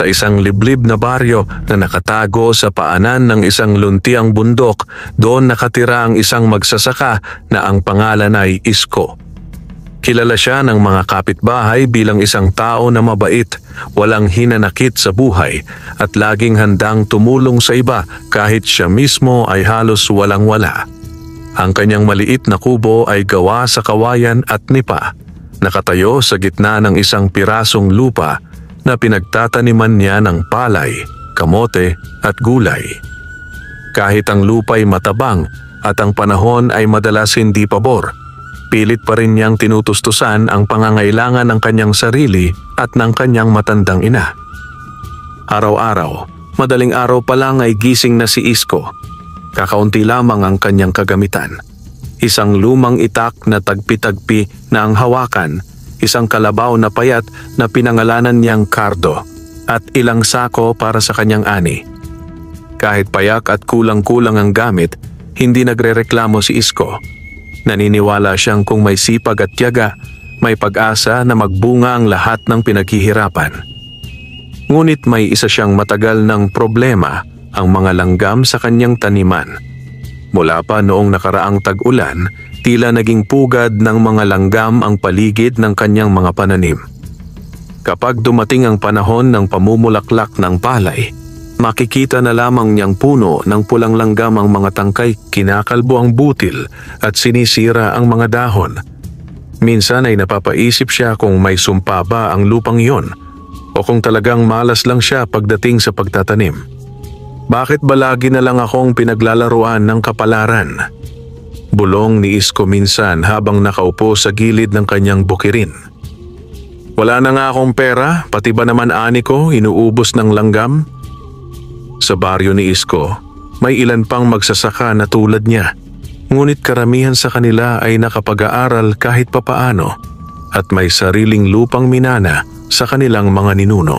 sa isang liblib na baryo na nakatago sa paanan ng isang luntiang bundok. Doon nakatira ang isang magsasaka na ang pangalan ay Isko. Kilala siya ng mga kapitbahay bilang isang tao na mabait, walang hinanakit sa buhay at laging handang tumulong sa iba kahit siya mismo ay halos walang-wala. Ang kanyang maliit na kubo ay gawa sa kawayan at nipa, nakatayo sa gitna ng isang pirasong lupa na pinagtataniman niya ng palay, kamote at gulay. Kahit ang lupa'y matabang at ang panahon ay madalas hindi pabor, pilit pa rin niyang tinutustusan ang pangangailangan ng kanyang sarili at ng kanyang matandang ina. Araw-araw, madaling araw pa lang ay gising na si Isko. Kakaunti lamang ang kanyang kagamitan. Isang lumang itak na tagpi-tagpi na ang hawakan, isang kalabaw na payat na pinangalanan niyang Cardo, at ilang sako para sa kanyang ani. Kahit payak at kulang-kulang ang gamit, hindi nagrereklamo si Isko. Naniniwala siyang kung may sipag at tiyaga, may pag-asa na magbunga ang lahat ng pinaghihirapan. Ngunit may isa siyang matagal ng problema, ang mga langgam sa kanyang taniman. Mula pa noong nakaraang tag-ulan, tila naging pugad ng mga langgam ang paligid ng kanyang mga pananim. Kapag dumating ang panahon ng pamumulaklak ng palay, makikita na lamang niyang puno ng pulang langgam ang mga tangkay, kinakalbo ang butil at sinisira ang mga dahon. Minsan ay napapaisip siya kung may sumpa ba ang lupang iyon o kung talagang malas lang siya pagdating sa pagtatanim. Bakit ba lagi na lang akong pinaglalaruan ng kapalaran? Bulong ni Isko minsan habang nakaupo sa gilid ng kanyang bukirin. Wala na nga akong pera, pati ba naman ani ko inuubos ng langgam? Sa baryo ni Isko, may ilan pang magsasaka na tulad niya. Ngunit karamihan sa kanila ay nakapag-aaral kahit papaano at may sariling lupang minana sa kanilang mga ninuno.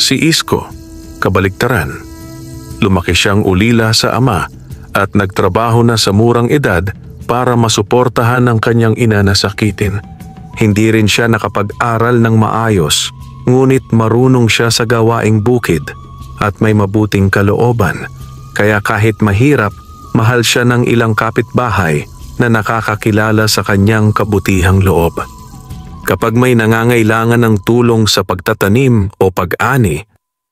Si Isko, kabaliktaran. Lumaki siyang ulila sa ama at nagtrabaho na sa murang edad para masuportahan ang kanyang ina na sakitin. Hindi rin siya nakapag-aral ng maayos, ngunit marunong siya sa gawaing bukid at may mabuting kalooban, kaya kahit mahirap, mahal siya ng ilang kapitbahay na nakakakilala sa kanyang kabutihang loob. Kapag may nangangailangan ng tulong sa pagtatanim o pag-ani,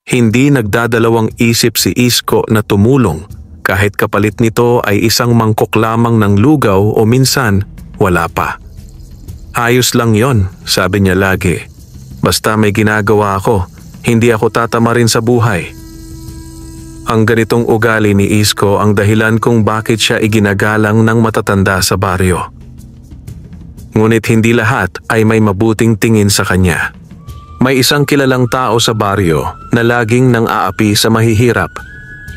hindi nagdadalawang isip si Isko na tumulong kahit kapalit nito ay isang mangkok lamang ng lugaw o minsan wala pa. Ayos lang yon, sabi niya lagi. Basta may ginagawa ako, hindi ako tatamarin sa buhay. Ang ganitong ugali ni Isko ang dahilan kung bakit siya iginagalang ng matatanda sa baryo. Ngunit hindi lahat ay may mabuting tingin sa kanya. May isang kilalang tao sa baryo na laging nang-aapi sa mahihirap,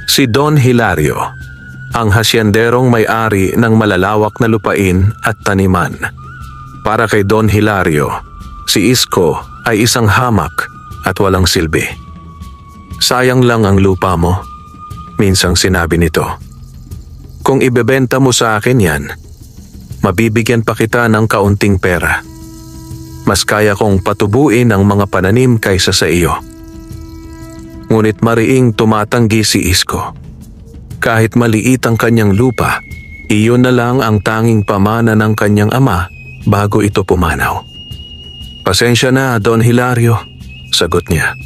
si Don Hilario, ang hasyanderong may-ari ng malalawak na lupain at taniman. Para kay Don Hilario, si Isko ay isang hamak at walang silbi. Sayang lang ang lupa mo, minsang sinabi nito. Kung ibebenta mo sa akin yan, mabibigyan pa kita ng kaunting pera. Mas kaya kong patubuin ang mga pananim kaysa sa iyo. Ngunit mariing tumatanggi si Isko. Kahit maliit ang kanyang lupa, iyon na lang ang tanging pamana ng kanyang ama bago ito pumanaw. Pasensya na, Don Hilario, sagot niya.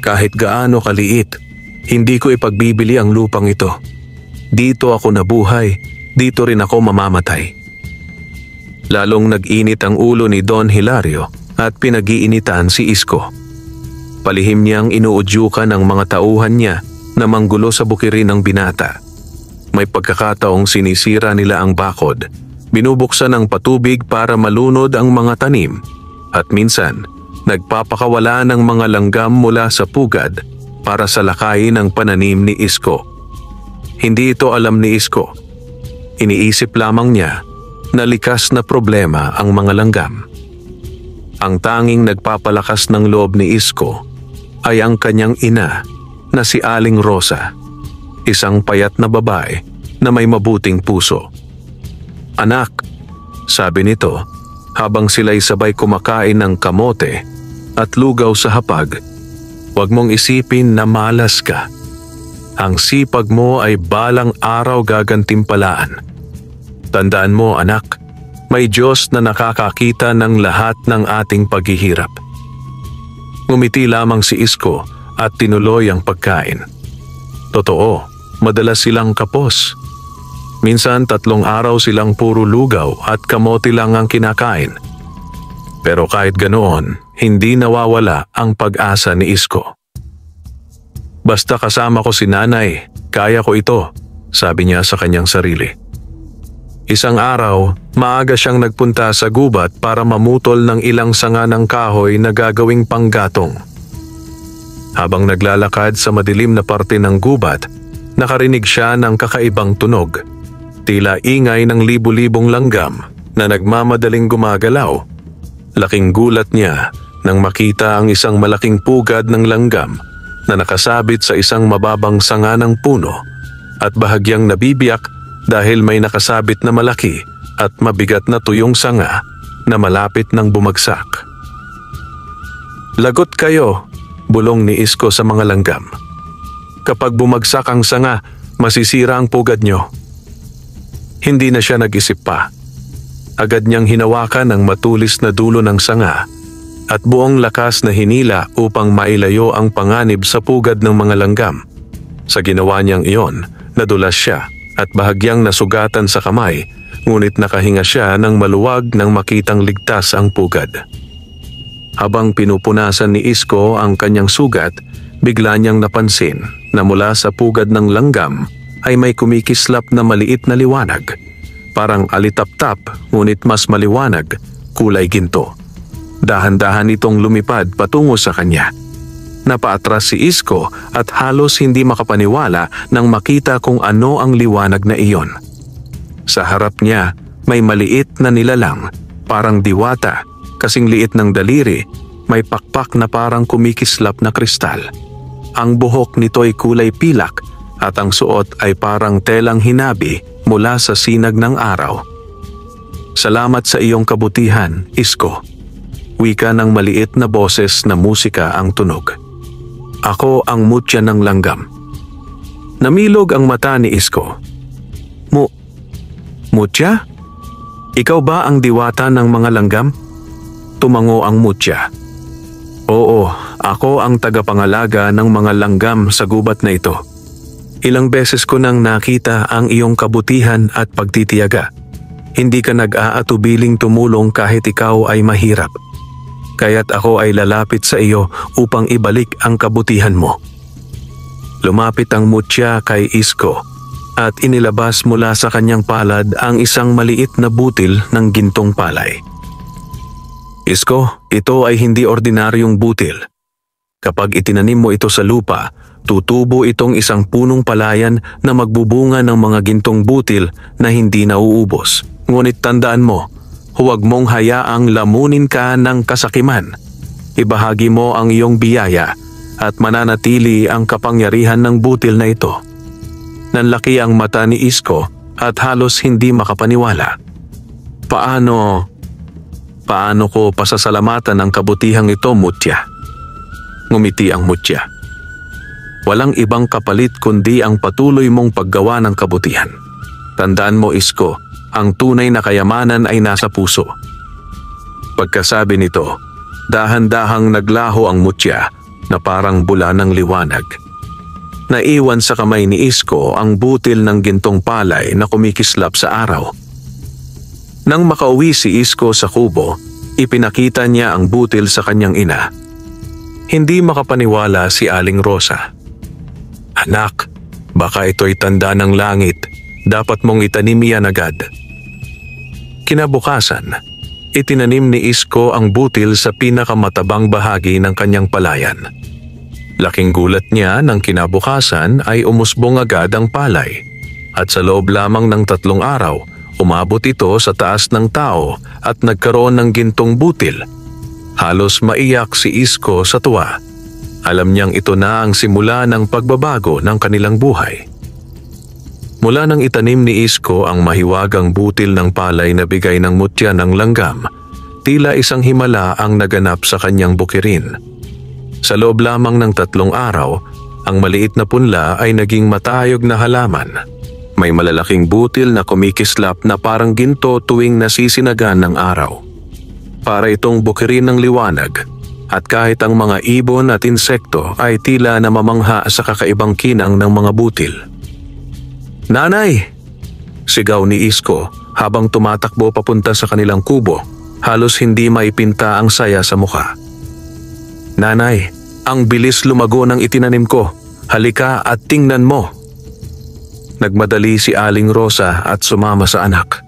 Kahit gaano kaliit, hindi ko ipagbibili ang lupang ito. Dito ako nabuhay, dito rin ako mamamatay. Lalong nag-init ang ulo ni Don Hilario at pinag-iinitan si Isko. Palihim niyang inuudyukan ang mga tauhan niya na manggulo sa bukirin ng binata. May pagkakataong sinisira nila ang bakod, binubuksan ang patubig para malunod ang mga tanim, at minsan nagpapakawala ng mga langgam mula sa pugad para salakayin ang pananim ni Isko. Hindi ito alam ni Isko. Iniisip lamang niya na likas na problema ang mga langgam. Ang tanging nagpapalakas ng loob ni Isko ay ang kanyang ina na si Aling Rosa, isang payat na babae na may mabuting puso. Anak, sabi nito habang sila'y sabay kumakain ng kamote at lugaw sa hapag, Huwag mong isipin na malas ka. Ang sipag mo ay balang araw gagantimpalaan. Tandaan mo anak, may Diyos na nakakakita ng lahat ng ating paghihirap. Ngumiti lamang si Isko at tinuloy ang pagkain. Totoo, madalas silang kapos. Minsan 3 araw silang puro lugaw at kamote lang ang kinakain. Pero kahit ganoon, hindi nawawala ang pag-asa ni Isko. Basta kasama ko si nanay, kaya ko ito, sabi niya sa kanyang sarili. Isang araw, maaga siyang nagpunta sa gubat para mamutol ng ilang sanga ng kahoy na gagawing panggatong. Habang naglalakad sa madilim na parte ng gubat, nakarinig siya ng kakaibang tunog. Tila ingay ng libu-libong langgam na nagmamadaling gumagalaw. Laking gulat niya nang makita ang isang malaking pugad ng langgam na nakasabit sa isang mababang sanga ng puno at bahagyang nabibiyak dahil may nakasabit na malaki at mabigat na tuyong sanga na malapit ng bumagsak. Lagot kayo, bulong ni Isko sa mga langgam. Kapag bumagsak ang sanga, masisira ang pugad nyo. Hindi na siya nag-isip pa. Agad niyang hinawakan ang matulis na dulo ng sanga at buong lakas na hinila upang mailayo ang panganib sa pugad ng mga langgam. Sa ginawa niyang iyon, nadulas siya at bahagyang nasugatan sa kamay, ngunit nakahinga siya ng maluwag nang makitang ligtas ang pugad. Habang pinupunasan ni Isko ang kanyang sugat, bigla niyang napansin na mula sa pugad ng langgam ay may kumikislap na maliit na liwanag. Parang alitap-tap ngunit mas maliwanag, kulay ginto. Dahan-dahan itong lumipad patungo sa kanya. Napaatras si Isko at halos hindi makapaniwala nang makita kung ano ang liwanag na iyon. Sa harap niya may maliit na nilalang, parang diwata, kasing liit ng daliri, may pakpak na parang kumikislap na kristal. Ang buhok nito'y kulay pilak at ang suot ay parang telang hinabi mula sa sinag ng araw. Salamat sa iyong kabutihan, Isko. Wika ng maliit na boses na musika ang tunog. Ako ang mutya ng langgam. Namilog ang mata ni Isko. Mutya? Ikaw ba ang diwata ng mga langgam? Tumango ang mutya. Oo, ako ang tagapangalaga ng mga langgam sa gubat na ito. Ilang beses ko nang nakita ang iyong kabutihan at pagtitiyaga. Hindi ka nag-aatubiling tumulong kahit ikaw ay mahirap. Kaya't ako ay lalapit sa iyo upang ibalik ang kabutihan mo. Lumapit ang mutya kay Isko at inilabas mula sa kanyang palad ang isang maliit na butil ng gintong palay. Isko, ito ay hindi ordinaryong butil. Kapag itinanim mo ito sa lupa, tutubo itong isang punong palayan na magbubunga ng mga gintong butil na hindi nauubos. Ngunit tandaan mo, huwag mong hayaang lamunin ka ng kasakiman. Ibahagi mo ang iyong biyaya at mananatili ang kapangyarihan ng butil na ito. Nanlaki ang mata ni Isko at halos hindi makapaniwala. Paano ko pasasalamatan ang kabutihang ito, mutya? Ngumiti ang mutya. Walang ibang kapalit kundi ang patuloy mong paggawa ng kabutihan. Tandaan mo, Isko, ang tunay na kayamanan ay nasa puso. Pagkasabi nito, dahan-dahang naglaho ang mutya na parang bula ng liwanag. Naiwan sa kamay ni Isko ang butil ng gintong palay na kumikislap sa araw. Nang makauwi si Isko sa kubo, ipinakita niya ang butil sa kanyang ina. Hindi makapaniwala si Aling Rosa. Anak, baka ito'y tanda ng langit. Dapat mong itanim yan agad. Kinabukasan, itinanim ni Isko ang butil sa pinakamatabang bahagi ng kanyang palayan. Laking gulat niya nang kinabukasan ay umusbong agad ang palay. At sa loob lamang ng 3 araw, umabot ito sa taas ng tao at nagkaroon ng gintong butil. Halos maiyak si Isko sa tuwa. Alam niyang ito na ang simula ng pagbabago ng kanilang buhay. Mula nang itanim ni Isko ang mahiwagang butil ng palay na bigay ng mutya ng langgam, tila isang himala ang naganap sa kanyang bukirin. Sa loob lamang ng 3 araw, ang maliit na punla ay naging matayog na halaman. May malalaking butil na kumikislap na parang ginto tuwing nasisinagan ng araw. Para itong bukirin ng liwanag, at kahit ang mga ibon at insekto ay tila namamangha sa kakaibang kinang ng mga butil. "Nanay!" sigaw ni Isko habang tumatakbo papunta sa kanilang kubo, halos hindi maipinta ang saya sa mukha. "Nanay, ang bilis lumago ng itinanim ko. Halika at tingnan mo." Nagmadali si Aling Rosa at sumama sa anak.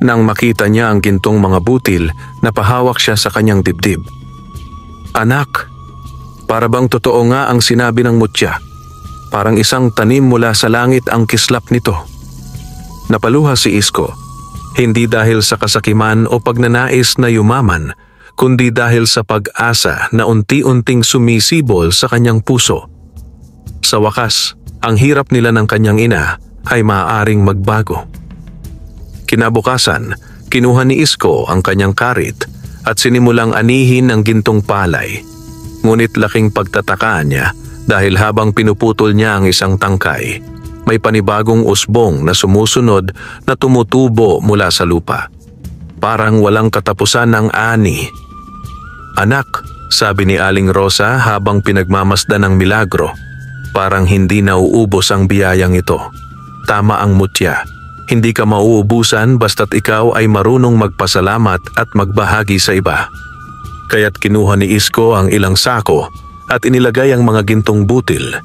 Nang makita niya ang gintong mga butil, napahawak siya sa kanyang dibdib. "Anak, para bang totoo nga ang sinabi ng mutya. Parang isang tanim mula sa langit ang kislap nito." Napaluha si Isko, hindi dahil sa kasakiman o pagnanais na yumaman, kundi dahil sa pag-asa na unti-unting sumisibol sa kanyang puso. Sa wakas, ang hirap nila ng kanyang ina ay maaaring magbago. Kinabukasan, kinuha ni Isko ang kanyang karit at sinimulang anihin ang gintong palay. Ngunit laking pagtataka niya dahil habang pinuputol niya ang isang tangkay, may panibagong usbong na sumusunod na tumutubo mula sa lupa. Parang walang katapusan ng ani. "Anak," sabi ni Aling Rosa habang pinagmamasdan ng milagro, "parang hindi nauubos ang biyayang ito. Tama ang mutya. Hindi ka mauubusan basta't ikaw ay marunong magpasalamat at magbahagi sa iba." Kaya't kinuha ni Isko ang ilang sako at inilagay ang mga gintong butil.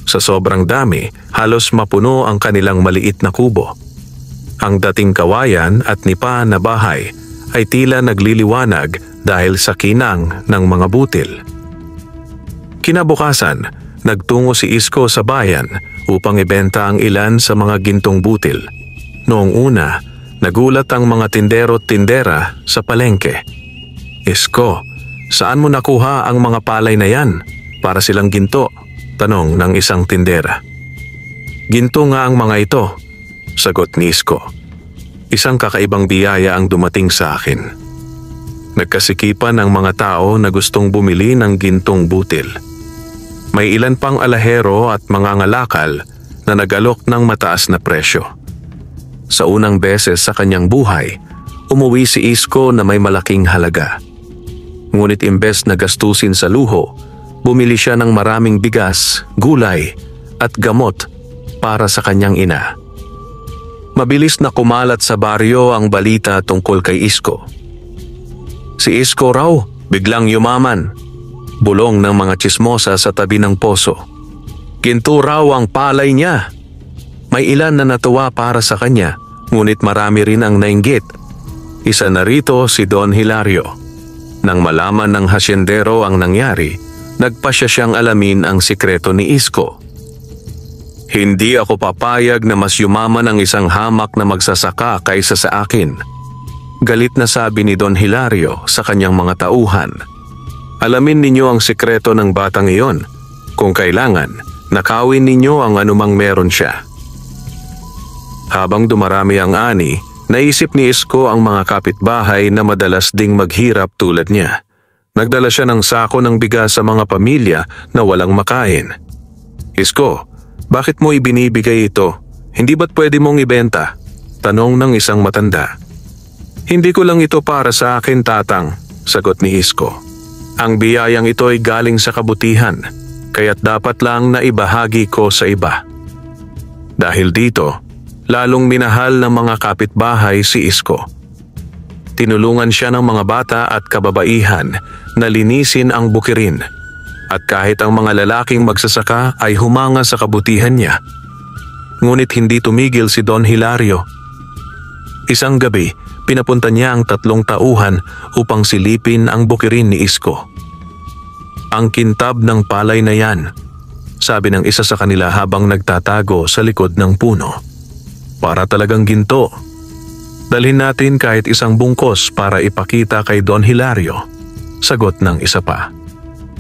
Sa sobrang dami, halos mapuno ang kanilang maliit na kubo. Ang dating kawayan at nipa na bahay ay tila nagliliwanag dahil sa kinang ng mga butil. Kinabukasan, nagtungo si Isko sa bayan upang ibenta ang ilan sa mga gintong butil. Noong una, nagulat ang mga tindero at tindera sa palengke. "Isko, saan mo nakuha ang mga palay na yan? Para silang ginto," tanong ng isang tindera. "Ginto nga ang mga ito," sagot ni Isko. "Isang kakaibang biyaya ang dumating sa akin." Nagkasikipan ang mga tao na gustong bumili ng gintong butil. May ilan pang alahero at mga ngalakal na nag-alok ng mataas na presyo. Sa unang beses sa kanyang buhay, umuwi si Isko na may malaking halaga. Ngunit imbes na gastusin sa luho, bumili siya ng maraming bigas, gulay at gamot para sa kanyang ina. Mabilis na kumalat sa baryo ang balita tungkol kay Isko. Si Isko raw biglang yumaman, bulong ng mga tsismosa sa tabi ng poso. Ginto raw ang palay niya. May ilan na natuwa para sa kanya, ngunit marami rin ang nainggit. Isa na rito si Don Hilario. Nang malaman ng hasyendero ang nangyari, nagpasya siyang alamin ang sikreto ni Isko. "Hindi ako papayag na mas yumaman ang isang hamak na magsasaka kaysa sa akin," galit na sabi ni Don Hilario sa kanyang mga tauhan. "Alamin ninyo ang sikreto ng batang iyon. Kung kailangan, nakawin ninyo ang anumang meron siya." Habang dumarami ang ani, naisip ni Isko ang mga kapitbahay na madalas ding maghirap tulad niya. Nagdala siya ng sako ng bigas sa mga pamilya na walang makain. "Isko, bakit mo ibinibigay ito? Hindi ba't pwede mong ibenta?" tanong ng isang matanda. "Hindi ko lang ito para sa akin, tatang," sagot ni Isko. "Ang biyayang ito ay galing sa kabutihan, kaya't dapat lang na ibahagi ko sa iba." Dahil dito, lalong minahal ng mga kapitbahay si Isko. Tinulungan siya ng mga bata at kababaihan na linisin ang bukirin, at kahit ang mga lalaking magsasaka ay humanga sa kabutihan niya. Ngunit hindi tumigil si Don Hilario. Isang gabi, pinapunta niya ang 3 tauhan upang silipin ang bukirin ni Isko. "Ang kintab ng palay na yan," sabi ng isa sa kanila habang nagtatago sa likod ng puno. "Para talagang ginto. Dalhin natin kahit isang bungkos para ipakita kay Don Hilario," sagot ng isa pa.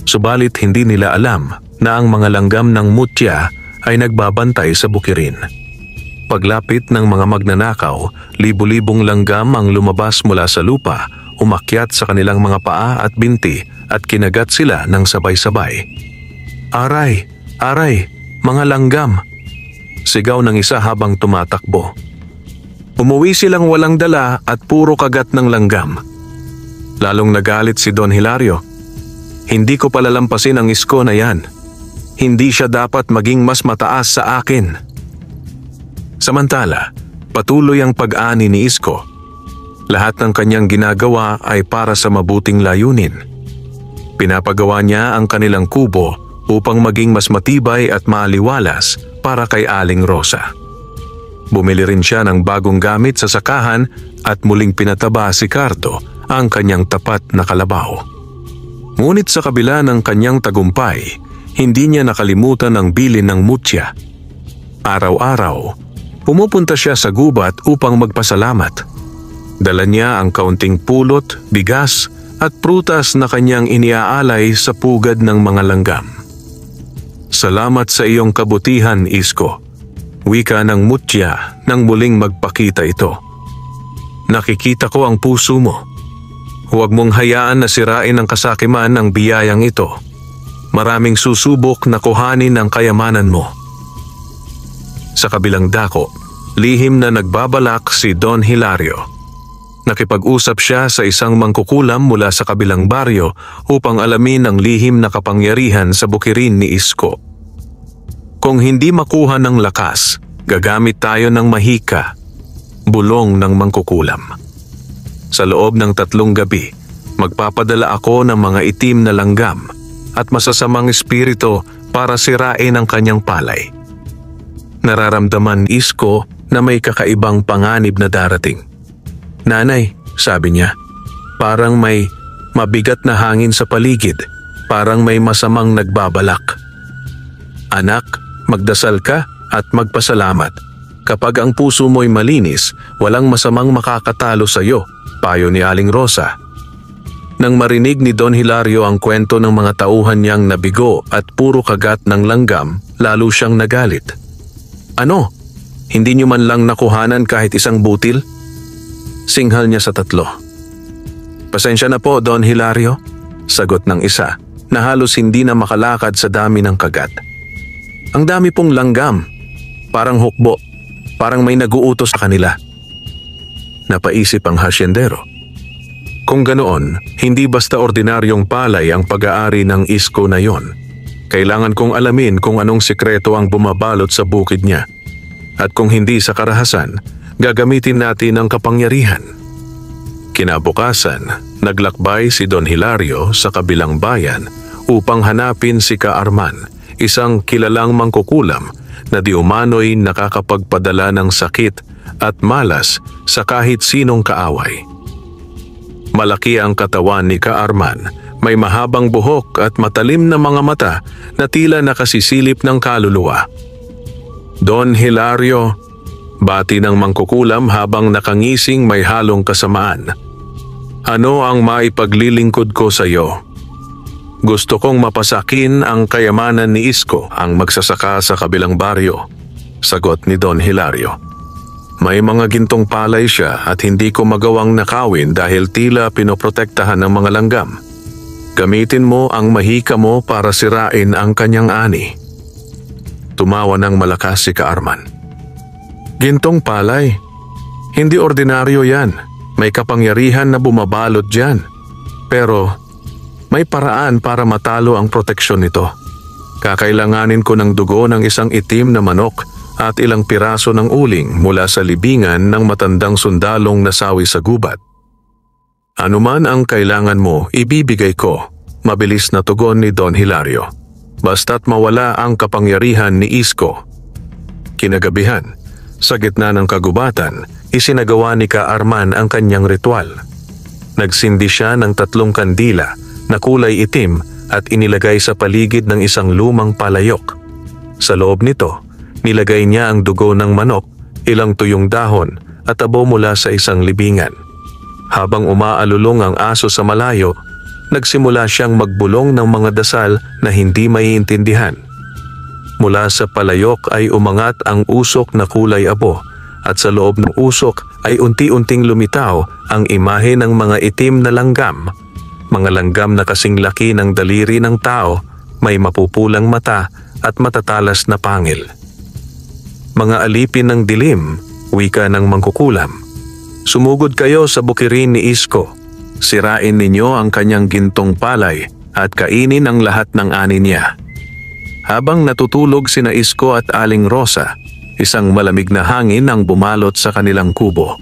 Subalit hindi nila alam na ang mga langgam ng mutya ay nagbabantay sa bukirin. Paglapit ng mga magnanakaw, libu-libong langgam ang lumabas mula sa lupa umakyat sa kanilang mga paa at binti at kinagat sila ng sabay-sabay. "Aray! Aray! Mga langgam!" sigaw ng isa habang tumatakbo. Umuwi silang walang dala at puro kagat ng langgam. Lalong nagalit si Don Hilario. "Hindi ko palalampasin ang isko na yan. Hindi siya dapat maging mas mataas sa akin." Samantala, patuloy ang pag-ani ni Isko. Lahat ng kanyang ginagawa ay para sa mabuting layunin. Pinapagawa niya ang kanilang kubo upang maging mas matibay at maaliwalas para kay Aling Rosa. Bumili rin siya ng bagong gamit sa sakahan at muling pinataba si Cardo ang kanyang tapat na kalabaw. Ngunit sa kabila ng kanyang tagumpay, hindi niya nakalimutan ang bilin ng mutya. Araw-araw, pumupunta siya sa gubat upang magpasalamat. Dala niya ang kaunting pulot, bigas at prutas na kanyang iniaalay sa pugad ng mga langgam. "Salamat sa iyong kabutihan, Isko," wika ng mutya nang muling magpakita ito. "Nakikita ko ang puso mo. Huwag mong hayaan na sirain ang kasakiman ng biyayang ito. Maraming susubok na kuhanin ang kayamanan mo." Sa kabilang dako, lihim na nagbabalak si Don Hilario. Nakipag-usap siya sa isang mangkukulam mula sa kabilang baryo upang alamin ang lihim na kapangyarihan sa bukirin ni Isko. "Kung hindi makuha ng lakas, gagamit tayo ng mahika," bulong ng mangkukulam. "Sa loob ng 3 gabi, magpapadala ako ng mga itim na langgam at masasamang espiritu para sirain ang kanyang palay." Nararamdaman Isko na may kakaibang panganib na darating. "Nanay," sabi niya, "parang may mabigat na hangin sa paligid, parang may masamang nagbabalak." "Anak, magdasal ka at magpasalamat. Kapag ang puso mo'y malinis, walang masamang makakatalo sa iyo," payo ni Aling Rosa. Nang marinig ni Don Hilario ang kwento ng mga tauhan niyang nabigo at puro kagat ng langgam, lalo siyang nagalit. "Ano? Hindi niyo man lang nakuhanan kahit isang butil?" singhal niya sa 3. "Pasensya na po, Don Hilario," sagot ng isa, na halos hindi na makalakad sa dami ng kagat. "Ang dami pong langgam. Parang hukbo. Parang may naguutos sa kanila." Napaisip ang hasyendero. Kung ganoon, hindi basta ordinaryong palay ang pag-aari ng Isko na yon. Kailangan kong alamin kung anong sikreto ang bumabalot sa bukid niya. At kung hindi sa karahasan, gagamitin natin ang kapangyarihan. Kinabukasan, naglakbay si Don Hilario sa kabilang bayan upang hanapin si Ka Arman, isang kilalang mangkukulam na di umano'y nakakapagpadala ng sakit at malas sa kahit sinong kaaway. Malaki ang katawan ni Ka Arman, may mahabang buhok at matalim na mga mata na tila nakasisilip ng kaluluwa. "Don Hilario," bati ng mangkukulam habang nakangising may halong kasamaan. "Ano ang maipaglilingkod ko sa iyo?" "Gusto kong mapasakin ang kayamanan ni Isko, ang magsasaka sa kabilang baryo," sagot ni Don Hilario. "May mga gintong palay siya at hindi ko magawang nakawin dahil tila pinoprotektahan ng mga langgam. Gamitin mo ang mahika mo para sirain ang kanyang ani." Tumawa ng malakas si Ka Arman. "Gintong palay? Hindi ordinaryo yan. May kapangyarihan na bumabalot dyan. Pero may paraan para matalo ang proteksyon nito. Kakailanganin ko ng dugo ng isang itim na manok at ilang piraso ng uling mula sa libingan ng matandang sundalong nasawi sa gubat. Anuman ang kailangan mo, ibibigay ko," mabilis na tugon ni Don Hilario. "Basta't mawala ang kapangyarihan ni Isko." Kinagabihan, sa gitna ng kagubatan, isinagawa ni Ka Arman ang kanyang ritual. Nagsindi siya ng 3 kandila na kulay itim at inilagay sa paligid ng isang lumang palayok. Sa loob nito, nilagay niya ang dugo ng manok, ilang tuyong dahon at abo mula sa isang libingan. Habang umaalulong ang aso sa malayo, nagsimula siyang magbulong ng mga dasal na hindi maiintindihan. Mula sa palayok ay umangat ang usok na kulay abo at sa loob ng usok ay unti-unting lumitaw ang imahe ng mga itim na langgam. Mga langgam na kasing laki ng daliri ng tao, may mapupulang mata at matatalas na pangil. Mga alipin ng dilim, wika ng mangkukulam. Sumugod kayo sa bukirin ni Isko. Sirain ninyo ang kanyang gintong palay at kainin ang lahat ng ani niya. Habang natutulog sina Isko at Aling Rosa, isang malamig na hangin ang bumalot sa kanilang kubo.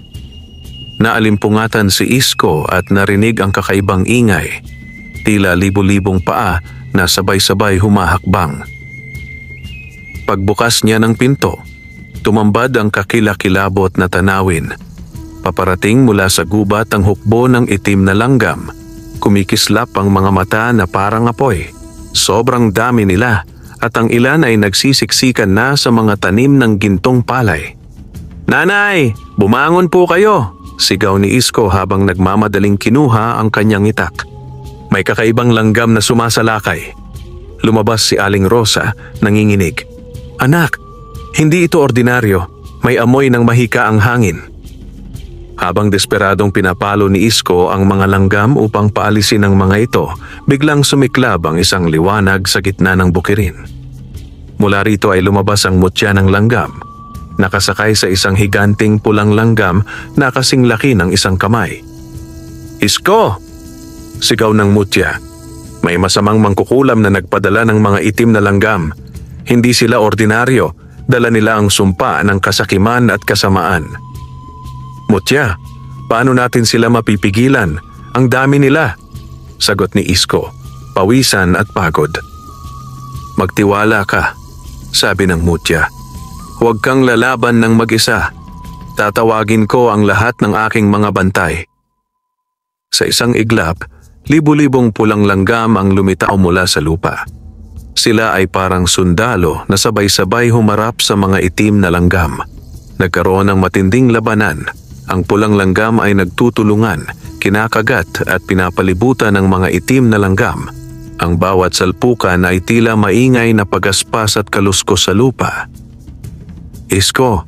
Naalimpungatan si Isko at narinig ang kakaibang ingay. Tila libo-libong paa na sabay-sabay humahakbang. Pagbukas niya ng pinto, tumambad ang kakilakilabot na tanawin. Paparating mula sa gubat ang hukbo ng itim na langgam. Kumikislap ang mga mata na parang apoy. Sobrang dami nila at ang ilan ay nagsisiksikan na sa mga tanim ng gintong palay. "Nanay, bumangon po kayo!" sigaw ni Isko habang nagmamadaling kinuha ang kanyang itak. May kakaibang langgam na sumasalakay. Lumabas si Aling Rosa, nanginginig. "Anak, hindi ito ordinaryo. May amoy ng mahika ang hangin." Habang desperadong pinapalo ni Isko ang mga langgam upang paalisin ang mga ito, biglang sumiklab ang isang liwanag sa gitna ng bukirin. Mula rito ay lumabas ang mutya ng langgam. Nakasakay sa isang higanting pulang langgam na kasing laki ng isang kamay. "Isko!" sigaw ng mutya. May masamang mangkukulam na nagpadala ng mga itim na langgam. Hindi sila ordinaryo, dala nila ang sumpa ng kasakiman at kasamaan. "Mutya, paano natin sila mapipigilan? Ang dami nila," sagot ni Isko, pawisan at pagod. "Magtiwala ka," sabi ng mutya. "Huwag kang lalaban ng mag-isa. Tatawagin ko ang lahat ng aking mga bantay." Sa isang iglap, libu-libong pulang langgam ang lumitaw mula sa lupa. Sila ay parang sundalo na sabay-sabay humarap sa mga itim na langgam. Nagkaroon ng matinding labanan. Ang pulang langgam ay nagtutulungan, kinakagat at pinapalibutan ng mga itim na langgam. Ang bawat salpukan ay tila maingay na pagaspas at kaluskos sa lupa. "Isko,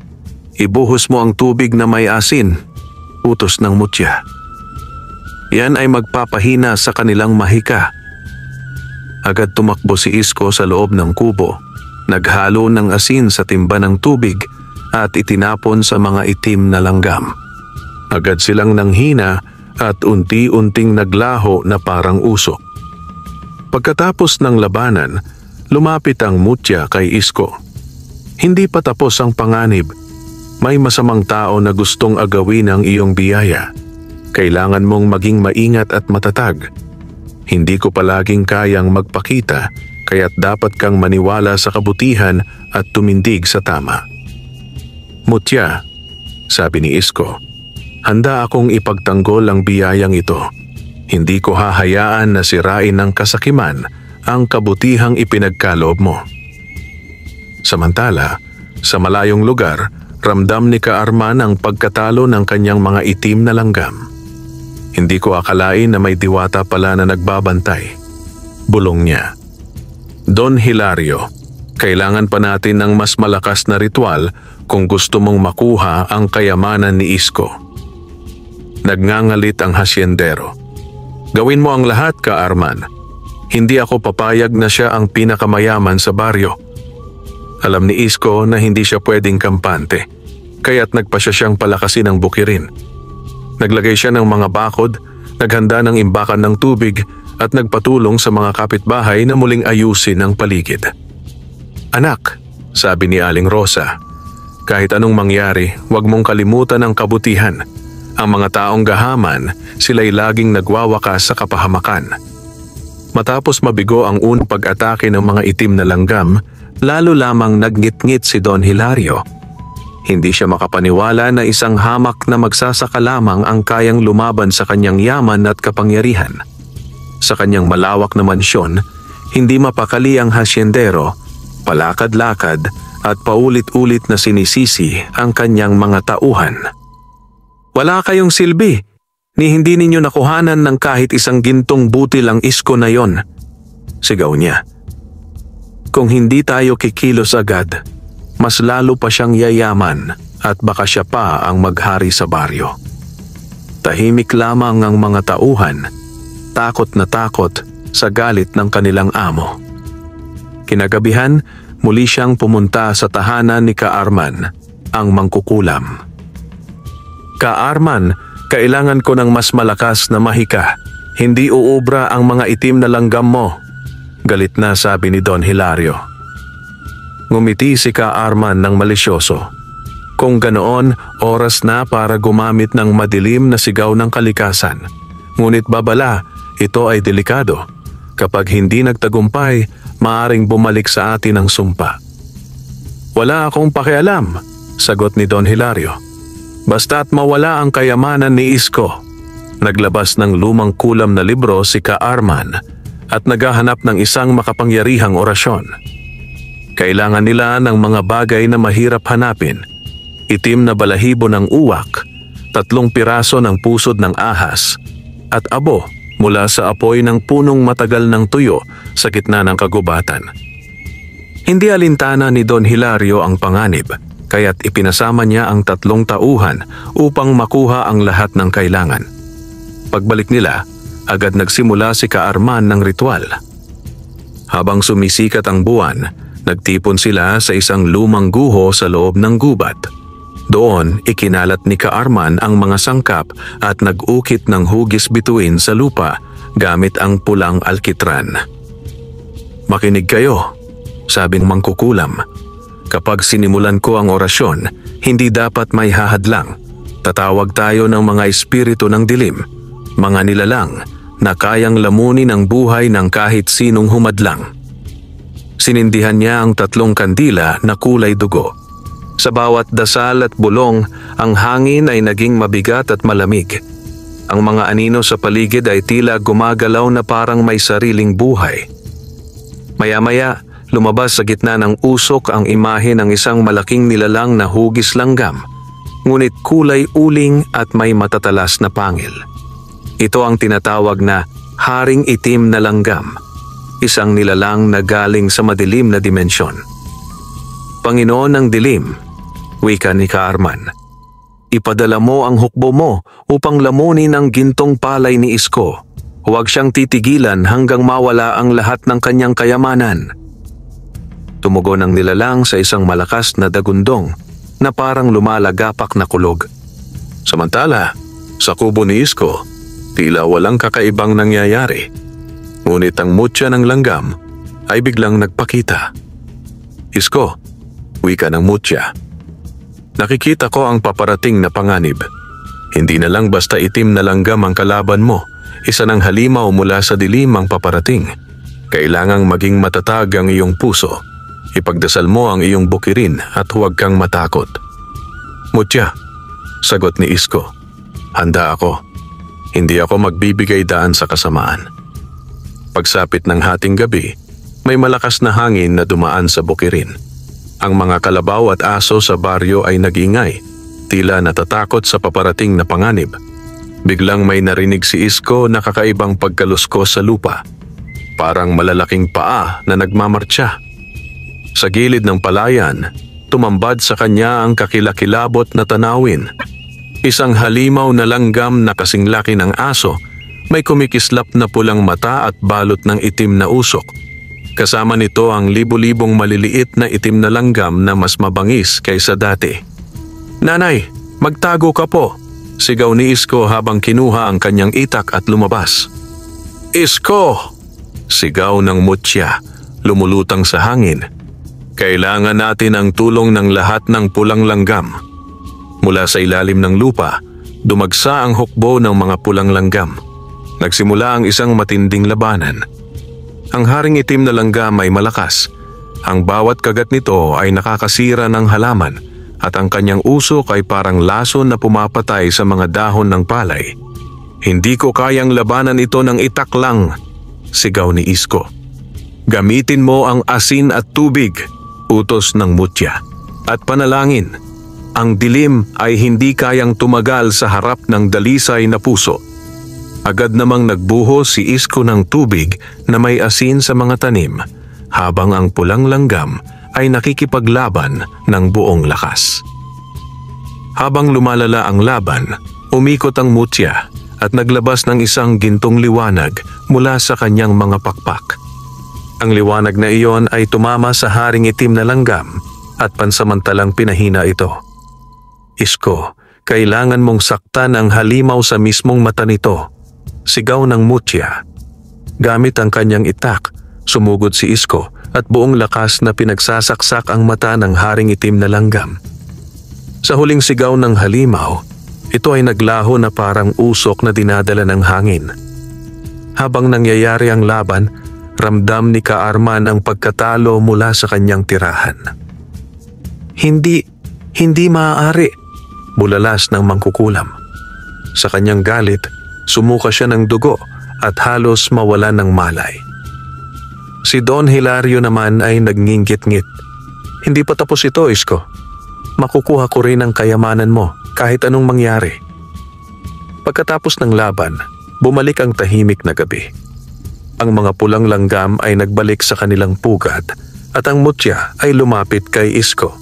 ibuhos mo ang tubig na may asin," utos ng mutya. "Yan ay magpapahina sa kanilang mahika." Agad tumakbo si Isko sa loob ng kubo, naghalo ng asin sa timba ng tubig at itinapon sa mga itim na langgam. Agad silang nanghina at unti-unting naglaho na parang usok. Pagkatapos ng labanan, lumapit ang mutya kay Isko. "Hindi pa tapos ang panganib. May masamang tao na gustong agawin ang iyong biyaya. Kailangan mong maging maingat at matatag. Hindi ko palaging kayang magpakita, kaya't dapat kang maniwala sa kabutihan at tumindig sa tama." "Mutya," sabi ni Isko, "handa akong ipagtanggol ang biyayang ito. Hindi ko hahayaan na sirain ng kasakiman ang kabutihang ipinagkaloob mo." Samantala, sa malayong lugar, ramdam ni Kaarman ang pagkatalo ng kanyang mga itim na langgam. "Hindi ko akalain na may diwata pala na nagbabantay," bulong niya. "Don Hilario, kailangan pa natin ng mas malakas na ritual kung gusto mong makuha ang kayamanan ni Isko." Nagngangalit ang hasyendero. "Gawin mo ang lahat, Kaarman. Hindi ako papayag na siya ang pinakamayaman sa baryo." Alam ni Isko na hindi siya pwedeng kampante, kaya't nagpasya siyang palakasin ang bukirin. Naglagay siya ng mga bakod, naghanda ng imbakan ng tubig at nagpatulong sa mga kapitbahay na muling ayusin ang paligid. "Anak," sabi ni Aling Rosa, "kahit anong mangyari, huwag mong kalimutan ang kabutihan. Ang mga taong gahaman, sila'y laging nagwawakas sa kapahamakan." Matapos mabigo ang unang pag-atake ng mga itim na langgam, lalo lamang nagngit-ngit si Don Hilario. Hindi siya makapaniwala na isang hamak na magsasaka lamang ang kayang lumaban sa kanyang yaman at kapangyarihan. Sa kanyang malawak na mansyon, hindi mapakali ang hasyendero, palakad-lakad at paulit-ulit na sinisisi ang kanyang mga tauhan. "Wala kayong silbi, ni hindi ninyo nakuhanan ng kahit isang gintong butil ang Isko na yon," sigaw niya. "Kung hindi tayo kikilos agad, mas lalo pa siyang yayaman." at baka siya pa ang maghari sa baryo. Tahimik lamang ang mga tauhan, takot na takot sa galit ng kanilang amo. Kinagabihan, muli siyang pumunta sa tahanan ni Ka-Arman, ang mangkukulam. "Ka-Arman, kailangan ko ng mas malakas na mahika. Hindi uubra ang mga itim na langgam mo," galit na sabi ni Don Hilario. Ngumiti si Ka-Arman ng malisyoso. Kung ganoon, oras na para gumamit ng madilim na sigaw ng kalikasan. Ngunit babala, ito ay delikado. Kapag hindi nagtagumpay, maaring bumalik sa atin ang sumpa. "Wala akong pakialam," sagot ni Don Hilario. "Basta't mawala ang kayamanan ni Isko." Naglabas ng lumang kulam na libro si Ka-Arman at naghahanap ng isang makapangyarihang orasyon. Kailangan nila ng mga bagay na mahirap hanapin. Itim na balahibo ng uwak, 3 piraso ng pusod ng ahas, at abo mula sa apoy ng punong matagal ng tuyo sa gitna ng kagubatan. Hindi alintana ni Don Hilario ang panganib, kaya't ipinasama niya ang 3 tauhan upang makuha ang lahat ng kailangan. Pagbalik nila, agad nagsimula si Ka-Arman ng ritual. Habang sumisikat ang buwan, nagtipon sila sa isang lumang guho sa loob ng gubat. Doon, ikinalat ni Ka-Arman ang mga sangkap at nag-ukit ng hugis bituin sa lupa gamit ang pulang alkitran. "Makinig kayo," sabing mangkukulam. "Kapag sinimulan ko ang orasyon, hindi dapat may hahadlang. Tatawag tayo ng mga espiritu ng dilim, mga nilalang na kayang lamunin ang buhay ng kahit sinong humadlang." Sinindihan niya ang 3 kandila na kulay dugo. Sa bawat dasal at bulong, ang hangin ay naging mabigat at malamig. Ang mga anino sa paligid ay tila gumagalaw na parang may sariling buhay. Maya-maya, lumabas sa gitna ng usok ang imahe ng isang malaking nilalang na hugis langgam, ngunit kulay uling at may matatalas na pangil. Ito ang tinatawag na Haring Itim na Langgam, isang nilalang na galing sa madilim na dimensyon. "Panginoon ng dilim," wika ni Ka-Arman, "ipadala mo ang hukbo mo upang lamunin ang gintong palay ni Isko. Huwag siyang titigilan hanggang mawala ang lahat ng kanyang kayamanan." Tumugon ang nilalang sa isang malakas na dagundong na parang lumalagapak na kulog. Samantala, sa kubo ni Isko, tila walang kakaibang nangyayari. Ngunit ang mutya ng langgam ay biglang nagpakita. "Isko," wika ng mutya, "nakikita ko ang paparating na panganib. Hindi na lang basta itim na langgam ang kalaban mo, isa ng halimaw mula sa dilim ang paparating. Kailangang maging matatag ang iyong puso. Ipagdasal mo ang iyong bukirin at huwag kang matakot." "Mutya," sagot ni Isko, "handa ako. Hindi ako magbibigay daan sa kasamaan." Pagsapit ng hating gabi, may malakas na hangin na dumaan sa bukirin. Ang mga kalabaw at aso sa baryo ay nag-ingay, tila natatakot sa paparating na panganib. Biglang may narinig si Isko na kakaibang pagkaluskos sa lupa, parang malalaking paa na nagmamartsa. Sa gilid ng palayan, tumambad sa kanya ang kakilakilabot na tanawin. Isang halimaw na langgam na kasing laki ng aso, may kumikislap na pulang mata at balot ng itim na usok. Kasama nito ang libo-libong maliliit na itim na langgam na mas mabangis kaysa dati. "Nanay, magtago ka po!" sigaw ni Isko habang kinuha ang kanyang itak at lumabas. "Isko!" sigaw ng mutya, lumulutang sa hangin. "Kailangan natin ang tulong ng lahat ng pulang langgam." Mula sa ilalim ng lupa, dumagsa ang hukbo ng mga pulang langgam. Nagsimula ang isang matinding labanan. Ang haring itim na langgam ay malakas. Ang bawat kagat nito ay nakakasira ng halaman at ang kanyang usok ay parang lason na pumapatay sa mga dahon ng palay. "Hindi ko kayang labanan ito ng itak lang," sigaw ni Isko. "Gamitin mo ang asin at tubig," utos ng mutya, "at panalangin. Ang dilim ay hindi kayang tumagal sa harap ng dalisay na puso." Agad namang nagbuhos si Isko ng tubig na may asin sa mga tanim, habang ang pulang langgam ay nakikipaglaban ng buong lakas. Habang lumalala ang laban, umikot ang mutya at naglabas ng isang gintong liwanag mula sa kanyang mga pakpak. Ang liwanag na iyon ay tumama sa haring itim na langgam at pansamantalang pinahina ito. Isko, kailangan mong saktan ang halimaw sa mismong mata nito. Sigaw ng mutya. Gamit ang kanyang itak, sumugod si Isko at buong lakas na pinagsasaksak ang mata ng haring itim na langgam. Sa huling sigaw ng halimaw, ito ay naglaho na parang usok na dinadala ng hangin. Habang nangyayari ang laban, ramdam ni Ka-Arman ang pagkatalo mula sa kanyang tirahan. Hindi maaari, bulalas ng mangkukulam. Sa kanyang galit, sumuka siya ng dugo at halos mawala ng malay. Si Don Hilario naman ay nagnginggit-ngit. Hindi pa tapos ito, Isko. Makukuha ko rin ang kayamanan mo kahit anong mangyari. Pagkatapos ng laban, bumalik ang tahimik na gabi. Ang mga pulang langgam ay nagbalik sa kanilang pugad at ang mutya ay lumapit kay Isko.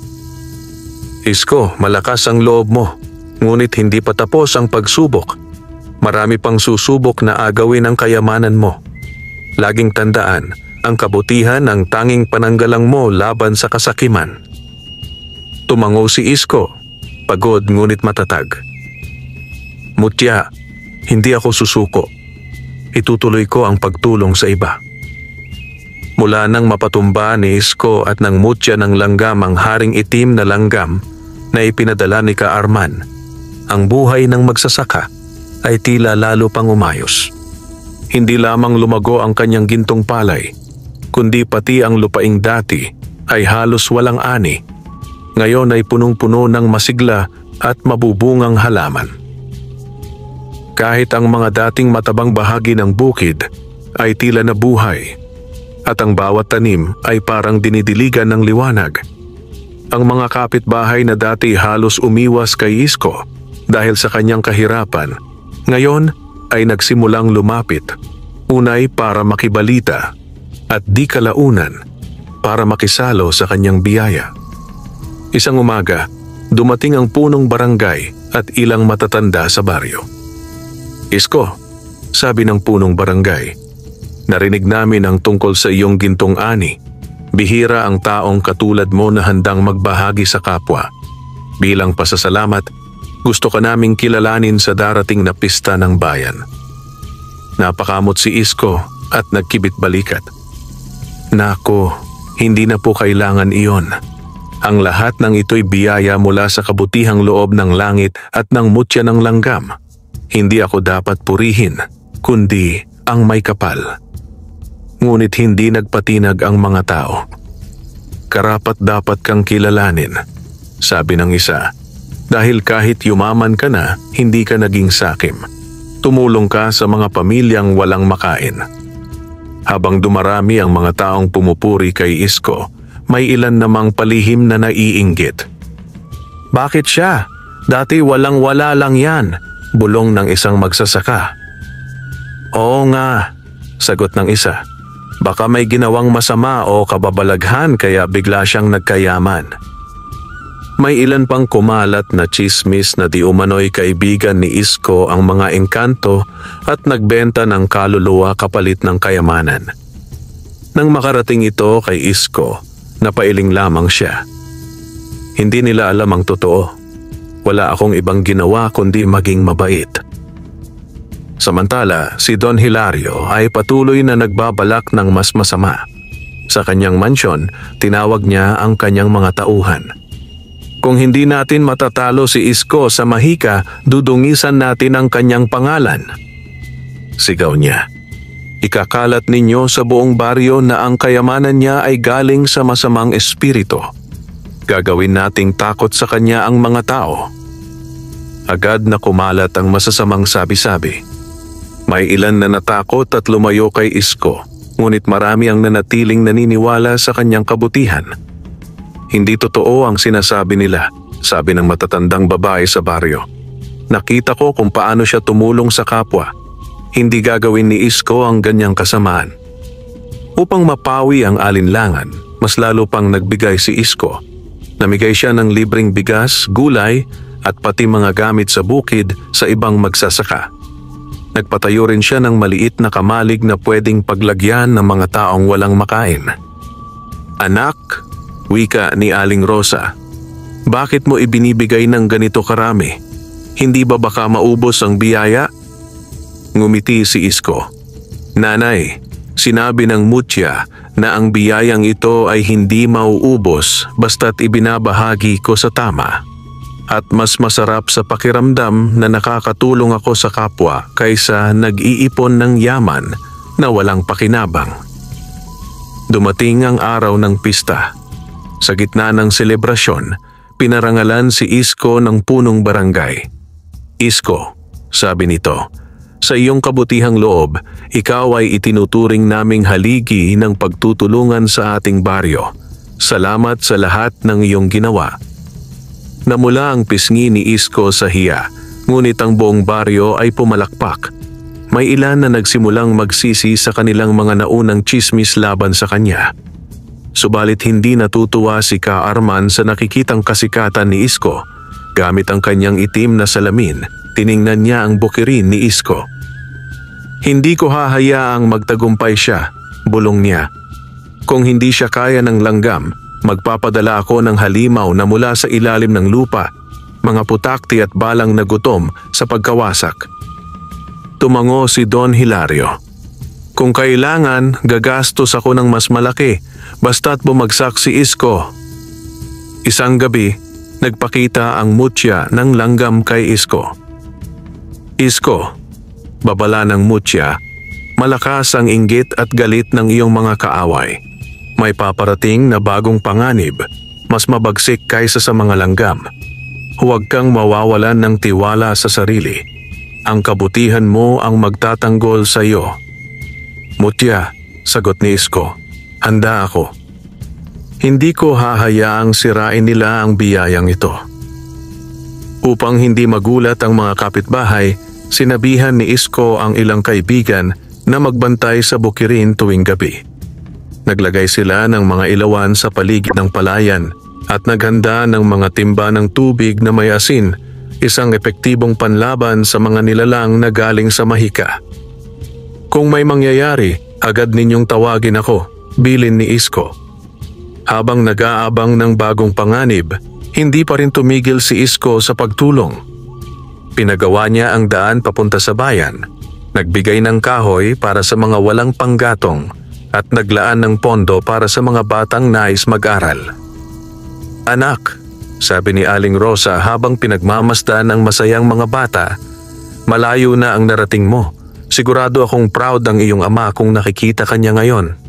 Isko, malakas ang loob mo, ngunit hindi pa tapos ang pagsubok. Marami pang susubok na agawin ang kayamanan mo. Laging tandaan, ang kabutihan ang tanging pananggalang mo laban sa kasakiman. Tumango si Isko, pagod ngunit matatag. Mutya, hindi ako susuko. Itutuloy ko ang pagtulong sa iba. Mula nang mapatumba ni Isko at ng mutya ng langgam ang haring itim na langgam na ipinadala ni Ka-Arman, ang buhay ng magsasaka ay tila lalo pang umayos. Hindi lamang lumago ang kanyang gintong palay, kundi pati ang lupaing dati ay halos walang ani. Ngayon ay punong-puno ng masigla at mabubungang halaman. Kahit ang mga dating matabang bahagi ng bukid ay tila nabuhay at ang bawat tanim ay parang dinidiligan ng liwanag. Ang mga kapitbahay na dati halos umiwas kay Isko dahil sa kanyang kahirapan, ngayon ay nagsimulang lumapit, unay para makibalita at di kalaunan para makisalo sa kanyang biyaya. Isang umaga, dumating ang punong barangay at ilang matatanda sa baryo. Isko, sabi ng punong barangay, narinig namin ang tungkol sa iyong gintong ani. Bihira ang taong katulad mo na handang magbahagi sa kapwa. Bilang pasasalamat, gusto ka naming kilalanin sa darating na pista ng bayan. Napakamot si Isko at nagkibit balikat. Nako, hindi na po kailangan iyon. Ang lahat ng ito'y biyaya mula sa kabutihang loob ng langit at ng mutya ng langgam. Hindi ako dapat purihin, kundi ang may kapal. Ngunit hindi nagpatinag ang mga tao. Karapat dapat kang kilalanin, sabi ng isa. Dahil kahit yumaman ka na, hindi ka naging sakim. Tumulong ka sa mga pamilyang walang makain. Habang dumarami ang mga taong pumupuri kay Isko, may ilan namang palihim na naiinggit. Bakit siya? Dati walang-wala lang yan, bulong ng isang magsasaka. Oo nga, sagot ng isa. Baka may ginawang masama o kababalaghan kaya bigla siyang nagkayaman. May ilan pang kumalat na chismis na di umano'y kaibigan ni Isko ang mga engkanto at nagbenta ng kaluluwa kapalit ng kayamanan. Nang makarating ito kay Isko, napailing lamang siya. Hindi nila alam ang totoo. Wala akong ibang ginawa kundi maging mabait. Samantala, si Don Hilario ay patuloy na nagbabalak ng mas masama. Sa kanyang mansyon, tinawag niya ang kanyang mga tauhan. Kung hindi natin matatalo si Isko sa mahika, dudungisan natin ang kanyang pangalan. Sigaw niya. Ikakalat ninyo sa buong baryo na ang kayamanan niya ay galing sa masamang espiritu. Gagawin nating takot sa kanya ang mga tao. Agad na kumalat ang masasamang sabi-sabi. May ilan na natakot at lumayo kay Isko, ngunit marami ang nanatiling naniniwala sa kanyang kabutihan. Hindi totoo ang sinasabi nila, sabi ng matatandang babae sa baryo. Nakita ko kung paano siya tumulong sa kapwa. Hindi gagawin ni Isko ang ganyang kasamaan. Upang mapawi ang alinlangan, mas lalo pang nagbigay si Isko. Namigay siya ng libreng bigas, gulay at pati mga gamit sa bukid sa ibang magsasaka. Nagpatayo rin siya ng maliit na kamalig na pwedeng paglagyan ng mga taong walang makain. "Anak," wika ni Aling Rosa, "bakit mo ibinibigay ng ganito karami? Hindi ba baka maubos ang biyaya?" Ngumiti si Isko. "Nanay, sinabi ng mutya na ang biyayang ito ay hindi mauubos basta't ibinabahagi ko sa tama. At mas masarap sa pakiramdam na nakakatulong ako sa kapwa kaysa nag-iipon ng yaman na walang pakinabang." Dumating ang araw ng pista. Sa gitna ng selebrasyon, pinarangalan si Isko ng punong barangay. "Isko," sabi nito, "sa iyong kabutihang loob, ikaw ay itinuturing naming haligi ng pagtutulungan sa ating baryo. Salamat sa lahat ng iyong ginawa." Namula ang pisngi ni Isko sa hiya, ngunit ang buong baryo ay pumalakpak. May ilan na nagsimulang magsisi sa kanilang mga naunang tsismis laban sa kanya. Subalit hindi natutuwa si Ka Arman sa nakikitang kasikatan ni Isko. Gamit ang kanyang itim na salamin, tiningnan niya ang bukirin ni Isko. "Hindi ko hahayaang magtagumpay siya," bulong niya. "Kung hindi siya kaya ng langgam, magpapadala ako ng halimaw na mula sa ilalim ng lupa, mga putakti at balang na gutom sa pagkawasak." Tumango si Don Hilario. "Kung kailangan, gagastos ako ng mas malaki, basta't bumagsak si Isko." Isang gabi, nagpakita ang mutya ng langgam kay Isko. "Isko," babala ng mutya, "malakas ang inggit at galit ng iyong mga kaaway. May paparating na bagong panganib, mas mabagsik kaysa sa mga langgam. Huwag kang mawawalan ng tiwala sa sarili. Ang kabutihan mo ang magtatanggol sa iyo." "Mutya," sagot ni Isko, "handa ako. Hindi ko hahayaang sirain nila ang biyayang ito." Upang hindi magulat ang mga kapitbahay, sinabihan ni Isko ang ilang kaibigan na magbantay sa bukirin tuwing gabi. Naglagay sila ng mga ilawan sa paligid ng palayan at naghanda ng mga timba ng tubig na may asin, isang epektibong panlaban sa mga nilalang na galing sa mahika. "Kung may mangyayari, agad ninyong tawagin ako," bilin ni Isko. Habang nag-aabang ng bagong panganib, hindi pa rin tumigil si Isko sa pagtulong. Pinagawa niya ang daan papunta sa bayan, nagbigay ng kahoy para sa mga walang panggatong at naglaan ng pondo para sa mga batang nais mag-aral. "Anak," sabi ni Aling Rosa habang pinagmamasdan ng masayang mga bata, "malayo na ang narating mo. Sigurado akong proud ang iyong ama kung nakikita kanya ngayon."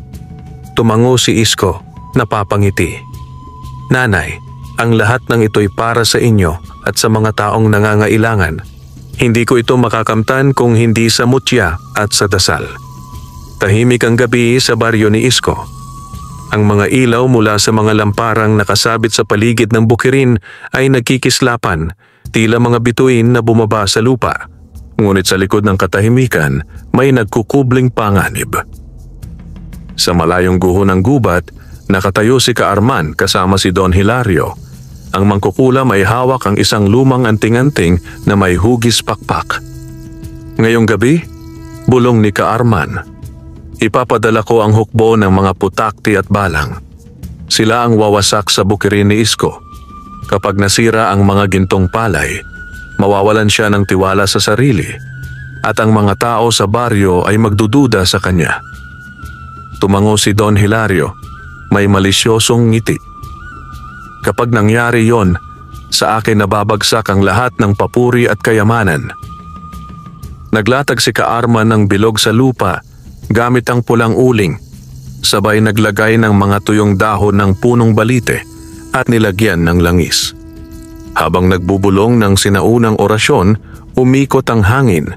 Tumango si Isko, napapangiti. "Nanay, ang lahat ng ito'y para sa inyo at sa mga taong nangangailangan. Hindi ko ito makakamtan kung hindi sa mutya at sa dasal." Tahimik ang gabi sa baryo ni Isko. Ang mga ilaw mula sa mga lamparang nakasabit sa paligid ng bukirin ay nagkikislapan, tila mga bituin na bumaba sa lupa. Ngunit sa likod ng katahimikan, may nagkukubling panganib. Sa malayong guho ng gubat, nakatayo si Ka Arman kasama si Don Hilario. Ang mangkukulam ay hawak ang isang lumang anting-anting na may hugis pakpak. "Ngayong gabi," bulong ni Ka Arman, "ipapadala ko ang hukbo ng mga putakti at balang. Sila ang wawasak sa bukirin ni Isko. Kapag nasira ang mga gintong palay, mawawalan siya ng tiwala sa sarili at ang mga tao sa baryo ay magdududa sa kanya." Tumango si Don Hilario, may malisyosong ngiti. "Kapag nangyari yon, sa akin nababagsak ang lahat ng papuri at kayamanan." Naglatag si Ka Arman ng bilog sa lupa gamit ang pulang uling, sabay naglagay ng mga tuyong dahon ng punong balite at nilagyan ng langis. Habang nagbubulong ng sinaunang orasyon, umikot ang hangin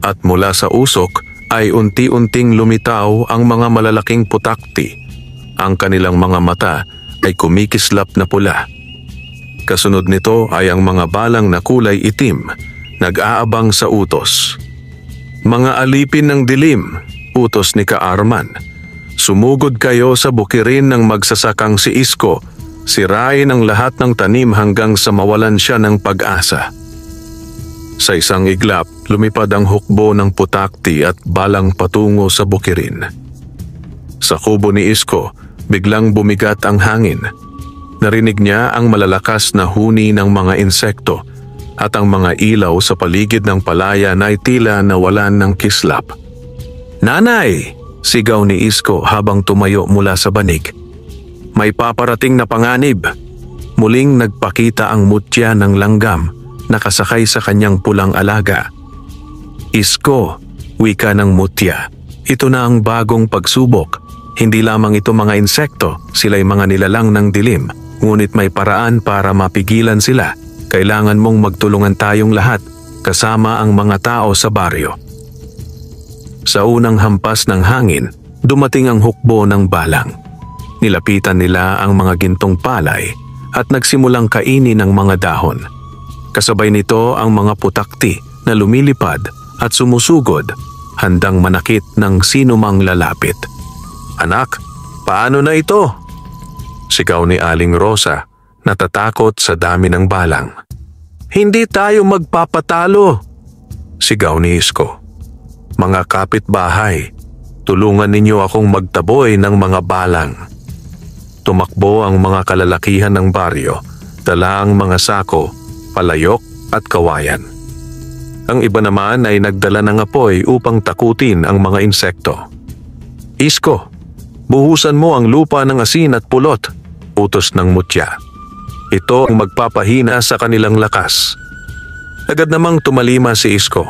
at mula sa usok ay unti-unting lumitaw ang mga malalaking putakti. Ang kanilang mga mata ay kumikislap na pula. Kasunod nito ay ang mga balang na kulay itim, nag-aabang sa utos. "Mga alipin ng dilim," utos ni Ka Arman, "sumugod kayo sa bukirin ng magsasakang si Isko Sirain ang lahat ng tanim hanggang sa mawalan siya ng pag-asa. Sa isang iglap, lumipad ang hukbo ng putakti at balang patungo sa bukirin. Sa kubo ni Isko, biglang bumigat ang hangin. Narinig niya ang malalakas na huni ng mga insekto at ang mga ilaw sa paligid ng palayan ay tila nawalan ng kislap. "Nanay!" sigaw ni Isko habang tumayo mula sa banig. "May paparating na panganib." Muling nagpakita ang mutya ng langgam nakasakay sa kanyang pulang alaga. "Isko," wika ng mutya, "ito na ang bagong pagsubok. Hindi lamang ito mga insekto, sila'y mga nilalang ng dilim. Ngunit may paraan para mapigilan sila. Kailangan mong magtulungan tayong lahat, kasama ang mga tao sa baryo." Sa unang hampas ng hangin, dumating ang hukbo ng balang. Nilapitan nila ang mga gintong palay at nagsimulang kainin ang mga dahon. Kasabay nito ang mga putakti na lumilipad at sumusugod, handang manakit ng sinumang lalapit. "Anak, paano na ito?" sigaw ni Aling Rosa, natatakot sa dami ng balang. "Hindi tayo magpapatalo," sigaw ni Isko. "Mga kapitbahay, tulungan ninyo akong magtaboy ng mga balang." Tumakbo ang mga kalalakihan ng baryo, dala ang mga sako, palayok at kawayan. Ang iba naman ay nagdala ng apoy upang takutin ang mga insekto. "Isko, buhusan mo ang lupa ng asin at pulot," utos ng mutya. "Ito ang magpapahina sa kanilang lakas." Agad namang tumalima si Isko.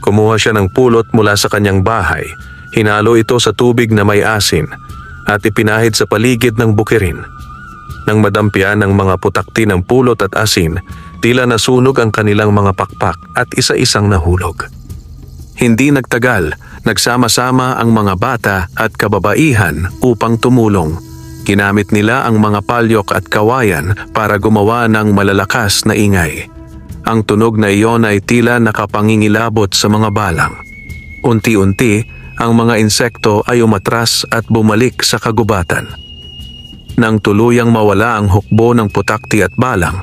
Kumuha siya ng pulot mula sa kanyang bahay, hinalo ito sa tubig na may asin at ipinahid sa paligid ng bukirin. Nang madampian ng mga putakti ng pulot at asin, tila nasunog ang kanilang mga pakpak at isa-isang nahulog. Hindi nagtagal, nagsama-sama ang mga bata at kababaihan upang tumulong. Ginamit nila ang mga palyok at kawayan para gumawa ng malalakas na ingay. Ang tunog na iyon ay tila nakapangingilabot sa mga balang. Unti-unti, ang mga insekto ay umatras at bumalik sa kagubatan. Nang tuluyang mawala ang hukbo ng putakti at balang,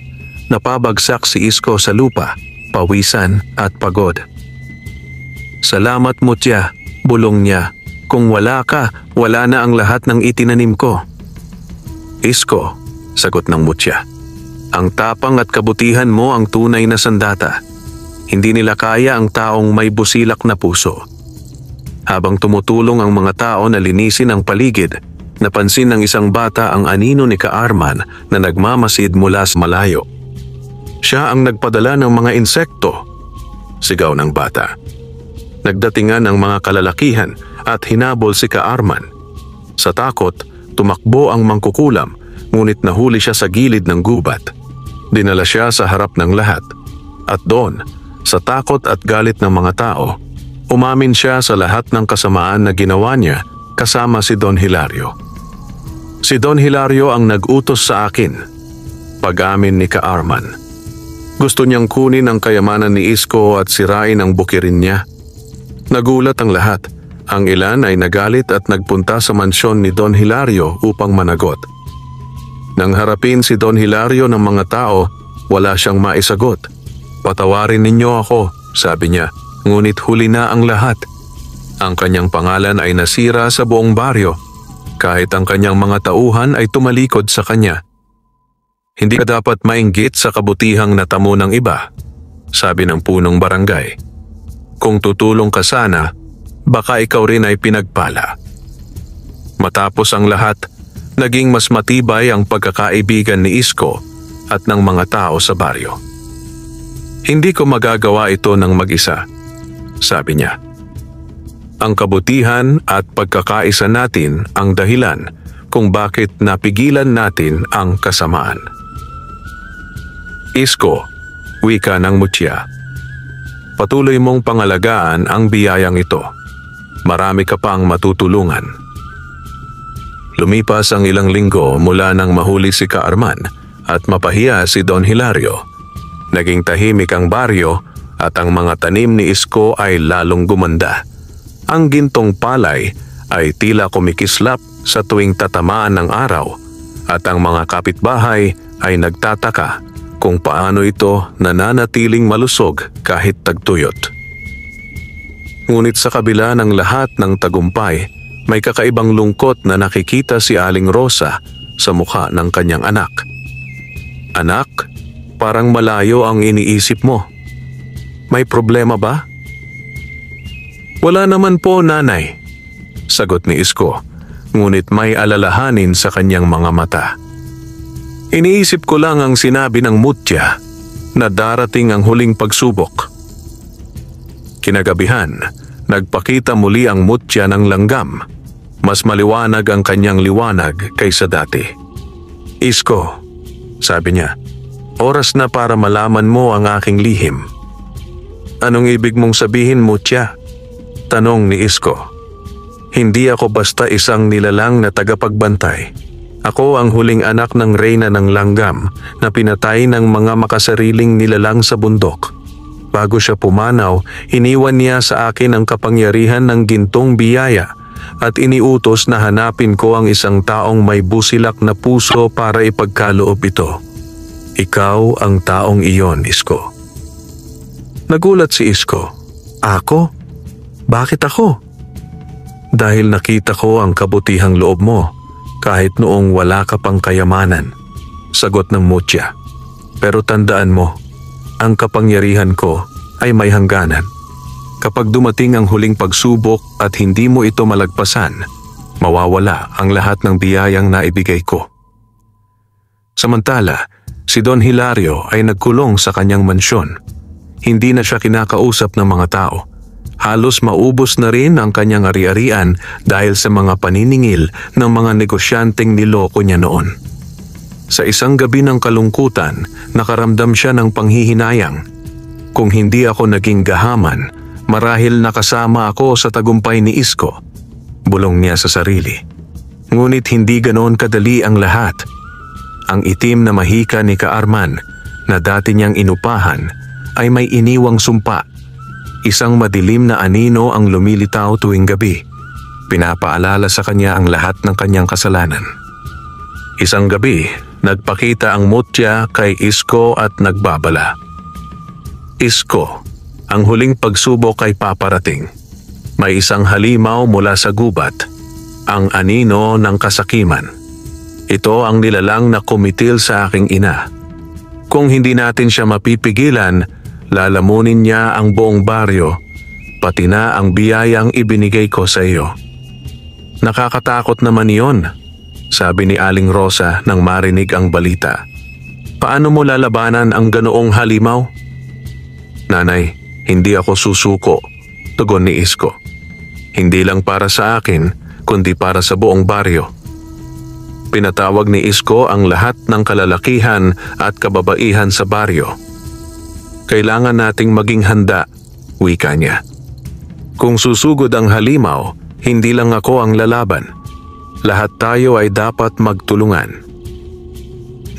napabagsak si Isko sa lupa, pawisan at pagod. "Salamat mutya," bulong niya. "Kung wala ka, wala na ang lahat ng itinanim ko." "Isko," sagot ng mutya, "ang tapang at kabutihan mo ang tunay na sandata. Hindi nila kaya ang taong may busilak na puso." Habang tumutulong ang mga tao na linisin ang paligid, napansin ng isang bata ang anino ni Kaarman na nagmamasid mula sa malayo. "Siya ang nagpadala ng mga insekto," sigaw ng bata. Nagdatingan ang mga kalalakihan at hinabol si Kaarman. Sa takot, tumakbo ang mangkukulam, ngunit nahuli siya sa gilid ng gubat. Dinala siya sa harap ng lahat. At doon, sa takot at galit ng mga tao, umamin siya sa lahat ng kasamaan na ginawa niya kasama si Don Hilario. "Si Don Hilario ang nag-utos sa akin," pag-amin ni Kaarman. "Gusto niyang kunin ang kayamanan ni Isko at sirain ang bukirin niya." Nagulat ang lahat. Ang ilan ay nagalit at nagpunta sa mansyon ni Don Hilario upang managot. Nang harapin si Don Hilario ng mga tao, wala siyang maisagot. "Patawarin ninyo ako," sabi niya. Ngunit huli na ang lahat. Ang kanyang pangalan ay nasira sa buong baryo, kahit ang kanyang mga tauhan ay tumalikod sa kanya. "Hindi ka dapat mainggit sa kabutihang natamo ng iba," sabi ng punong barangay. "Kung tutulong ka sana, baka ikaw rin ay pinagpala." Matapos ang lahat, naging mas matibay ang pagkakaibigan ni Isko at ng mga tao sa baryo. "Hindi ko magagawa ito ng mag-isa," sabi niya. "Ang kabutihan at pagkakaisa natin ang dahilan kung bakit napigilan natin ang kasamaan." "Isko," wika ng mutya, "patuloy mong pangalagaan ang biyayang ito. Marami ka pang matutulungan." Lumipas ang ilang linggo mula nang mahuli si Kaarman at mapahiya si Don Hilario. Naging tahimik ang baryo at ang mga tanim ni Isko ay lalong gumanda. Ang gintong palay ay tila kumikislap sa tuwing tatamaan ng araw At ang mga kapitbahay ay nagtataka kung paano ito nananatiling malusog kahit tagtuyot. Ngunit sa kabila ng lahat ng tagumpay, may kakaibang lungkot na nakikita si Aling Rosa sa mukha ng kanyang anak. Anak, parang malayo ang iniisip mo. May problema ba? Wala naman po, nanay, sagot ni Isko, ngunit may alalahanin sa kanyang mga mata. Iniisip ko lang ang sinabi ng mutya na darating ang huling pagsubok. Kinagabihan, nagpakita muli ang mutya ng langgam. Mas maliwanag ang kanyang liwanag kaysa dati. Isko, sabi niya, oras na para malaman mo ang aking lihim. Anong ibig mong sabihin, mutya? Tanong ni Isko. Hindi ako basta isang nilalang na tagapagbantay. Ako ang huling anak ng reyna ng langgam na pinatay ng mga makasariling nilalang sa bundok. Bago siya pumanaw, iniwan niya sa akin ang kapangyarihan ng gintong biyaya at iniutos na hanapin ko ang isang taong may busilak na puso para ipagkaloob ito. Ikaw ang taong iyon, Isko. Nagulat si Isko. Ako? Bakit ako? Dahil nakita ko ang kabutihang loob mo. Kahit noong wala ka pang kayamanan, sagot ng mutya. Pero tandaan mo, ang kapangyarihan ko ay may hangganan. Kapag dumating ang huling pagsubok at hindi mo ito malagpasan, mawawala ang lahat ng biyayang naibigay ko. Samantala, si Don Hilario ay nagkulong sa kanyang mansyon. Hindi na siya kinakausap ng mga tao. Halos maubos na rin ang kanyang ari-arian dahil sa mga paniningil ng mga negosyanteng niloko niya noon. Sa isang gabi ng kalungkutan, nakaramdam siya ng panghihinayang. Kung hindi ako naging gahaman, marahil nakasama ako sa tagumpay ni Isko. Bulong niya sa sarili. Ngunit hindi ganoon kadali ang lahat. Ang itim na mahika ni Kaarman na dati niyang inupahan ay may iniwang sumpa. Isang madilim na anino ang lumilitaw tuwing gabi. Pinapaalala sa kanya ang lahat ng kanyang kasalanan. Isang gabi, nagpakita ang mutya kay Isko at nagbabala. Isko, ang huling pagsubok ay paparating. May isang halimaw mula sa gubat, ang anino ng kasakiman. Ito ang nilalang na kumitil sa aking ina. Kung hindi natin siya mapipigilan, lalamunin niya ang buong baryo, pati na ang biyayang ibinigay ko sa iyo. Nakakatakot naman iyon, sabi ni Aling Rosa nang marinig ang balita. Paano mo lalabanan ang ganoong halimaw? Nanay, hindi ako susuko, tugon ni Isko. Hindi lang para sa akin, kundi para sa buong baryo. Pinatawag ni Isko ang lahat ng kalalakihan at kababaihan sa baryo. Kailangan nating maging handa, wika niya. Kung susugod ang halimaw, hindi lang ako ang lalaban. Lahat tayo ay dapat magtulungan.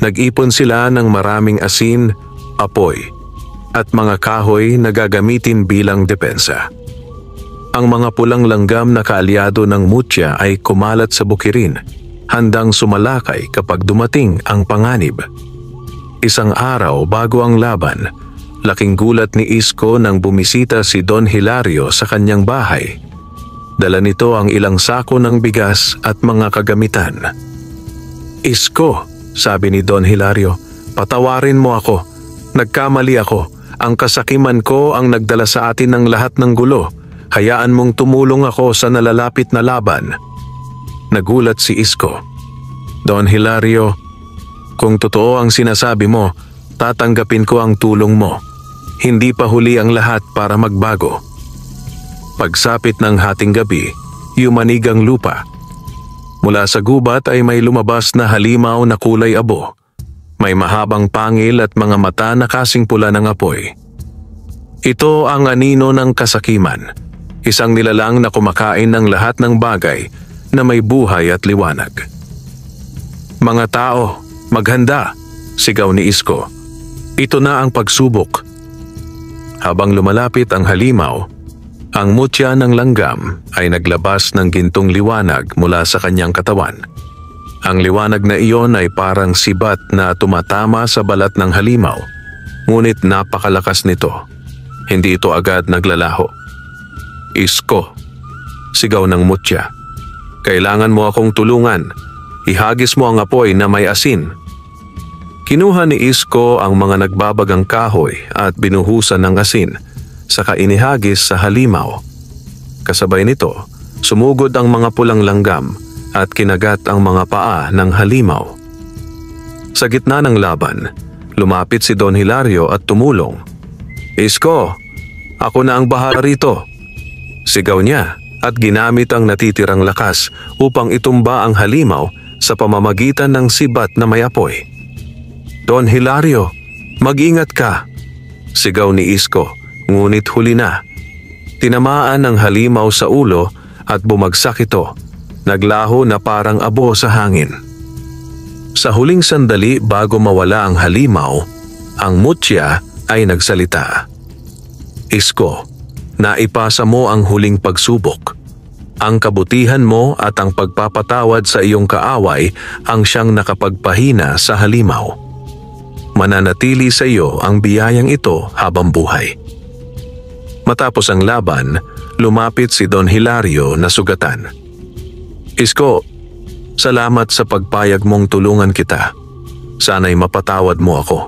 Nag-ipon sila ng maraming asin, apoy, at mga kahoy na gagamitin bilang depensa. Ang mga pulang langgam na kaalyado ng mutya ay kumalat sa bukirin, handang sumalakay kapag dumating ang panganib. Isang araw bago ang laban, laking gulat ni Isko nang bumisita si Don Hilario sa kanyang bahay. Dala nito ang ilang sako ng bigas at mga kagamitan. Isko, sabi ni Don Hilario, patawarin mo ako. Nagkamali ako. Ang kasakiman ko ang nagdala sa atin ng lahat ng gulo. Hayaan mong tumulong ako sa nalalapit na laban. Nagulat si Isko. Don Hilario, kung totoo ang sinasabi mo, tatanggapin ko ang tulong mo. Hindi pa huli ang lahat para magbago. Pagsapit ng hating gabi, yumanig ang lupa. Mula sa gubat ay may lumabas na halimaw na kulay abo. May mahabang pangil at mga mata na kasing pula ng apoy. Ito ang anino ng kasakiman, isang nilalang na kumakain ng lahat ng bagay na may buhay at liwanag. Mga tao, maghanda, sigaw ni Isko. Ito na ang pagsubok. Habang lumalapit ang halimaw, ang mutya ng langgam ay naglabas ng gintong liwanag mula sa kanyang katawan. Ang liwanag na iyon ay parang sibat na tumatama sa balat ng halimaw, ngunit napakalakas nito. Hindi ito agad naglalaho. "Isko," sigaw ng mutya. "Kailangan mo akong tulungan. Ihagis mo ang apoy na may asin." Kinuha ni Isko ang mga nagbabagang kahoy at binuhusan ng asin, saka inihagis sa halimaw. Kasabay nito, sumugod ang mga pulang langgam at kinagat ang mga paa ng halimaw. Sa gitna ng laban, lumapit si Don Hilario at tumulong. "Isko, ako na ang bahala rito," sigaw niya at ginamit ang natitirang lakas upang itumba ang halimaw sa pamamagitan ng sibat na may apoy. "Don Hilario, mag-ingat ka," sigaw ni Isko, ngunit huli na. Tinamaan ang halimaw sa ulo at bumagsak ito. Naglaho na parang abo sa hangin. Sa huling sandali bago mawala ang halimaw, ang mutya ay nagsalita. "Isko, naipasa mo ang huling pagsubok. Ang kabutihan mo at ang pagpapatawad sa iyong kaaway ang siyang nakapagpahina sa halimaw. Mananatili sa iyo ang biyayang ito habang buhay." Matapos ang laban, lumapit si Don Hilario na sugatan. "Isko, salamat sa pagpayag mong tulungan kita. Sana'y mapatawad mo ako."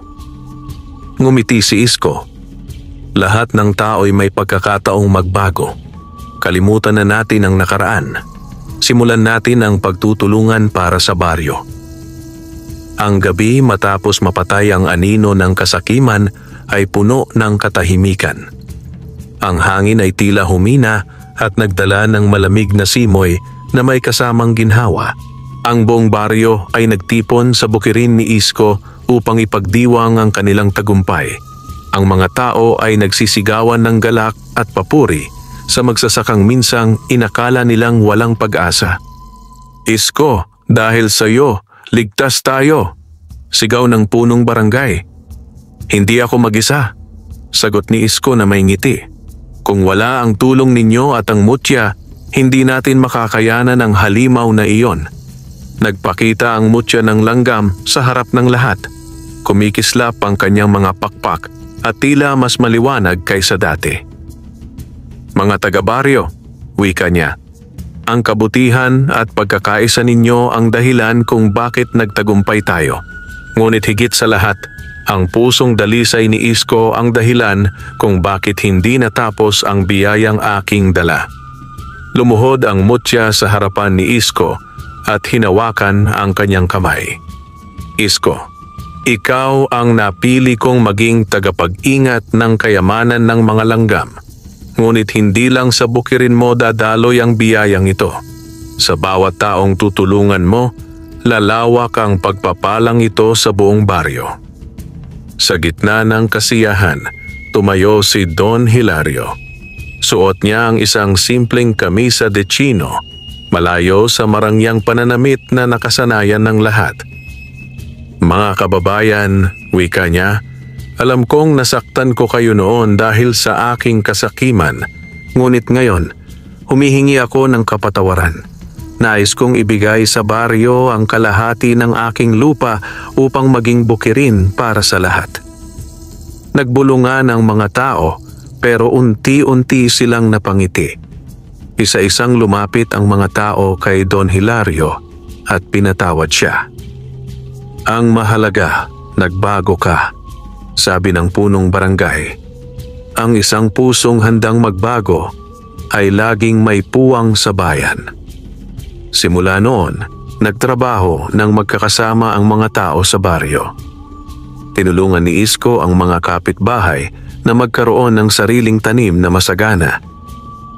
Ngumiti si Isko. Lahat ng tao'y may pagkakataong magbago. Kalimutan na natin ang nakaraan. Simulan natin ang pagtutulungan para sa baryo. Ang gabi matapos mapatay ang anino ng kasakiman ay puno ng katahimikan. Ang hangin ay tila humina at nagdala ng malamig na simoy na may kasamang ginhawa. Ang buong baryo ay nagtipon sa bukirin ni Isko upang ipagdiwang ang kanilang tagumpay. Ang mga tao ay nagsisigawan ng galak at papuri sa magsasakang minsang inakala nilang walang pag-asa. "Isko, dahil sa iyo, ligtas tayo," sigaw ng punong barangay. "Hindi ako mag-isa," sagot ni Isko na may ngiti. "Kung wala ang tulong ninyo at ang mutya, hindi natin makakayanan ang halimaw na iyon." Nagpakita ang mutya ng langgam sa harap ng lahat. Kumikislap ang kanyang mga pakpak at tila mas maliwanag kaysa dati. "Mga taga-baryo," wika niya, "ang kabutihan at pagkakaisa ninyo ang dahilan kung bakit nagtagumpay tayo. Ngunit higit sa lahat, ang pusong dalisay ni Isko ang dahilan kung bakit hindi natapos ang biyayang aking dala." Lumuhod ang mutya sa harapan ni Isko at hinawakan ang kanyang kamay. "Isko, ikaw ang napili kong maging tagapag-ingat ng kayamanan ng mga langgam. Ngunit hindi lang sa bukirin mo dadaloy ang biyayang ito. Sa bawat taong tutulungan mo, lalawak ang pagpapalang ito sa buong baryo." Sa gitna ng kasiyahan, tumayo si Don Hilario. Suot niya ang isang simpleng kamisa de chino, malayo sa marangyang pananamit na nakasanayan ng lahat. "Mga kababayan," wika niya, "alam kong nasaktan ko kayo noon dahil sa aking kasakiman, ngunit ngayon, humihingi ako ng kapatawaran. Nais kong ibigay sa baryo ang kalahati ng aking lupa upang maging bukirin para sa lahat." Nagbulungan ang mga tao, pero unti-unti silang napangiti. Isa-isang lumapit ang mga tao kay Don Hilario at pinatawad siya. "Ang mahalaga, nagbago ka," sabi ng punong barangay. "Ang isang pusong handang magbago ay laging may puwang sa bayan." Simula noon, nagtrabaho ng magkakasama ang mga tao sa baryo. Tinulungan ni Isko ang mga kapitbahay na magkaroon ng sariling tanim na masagana.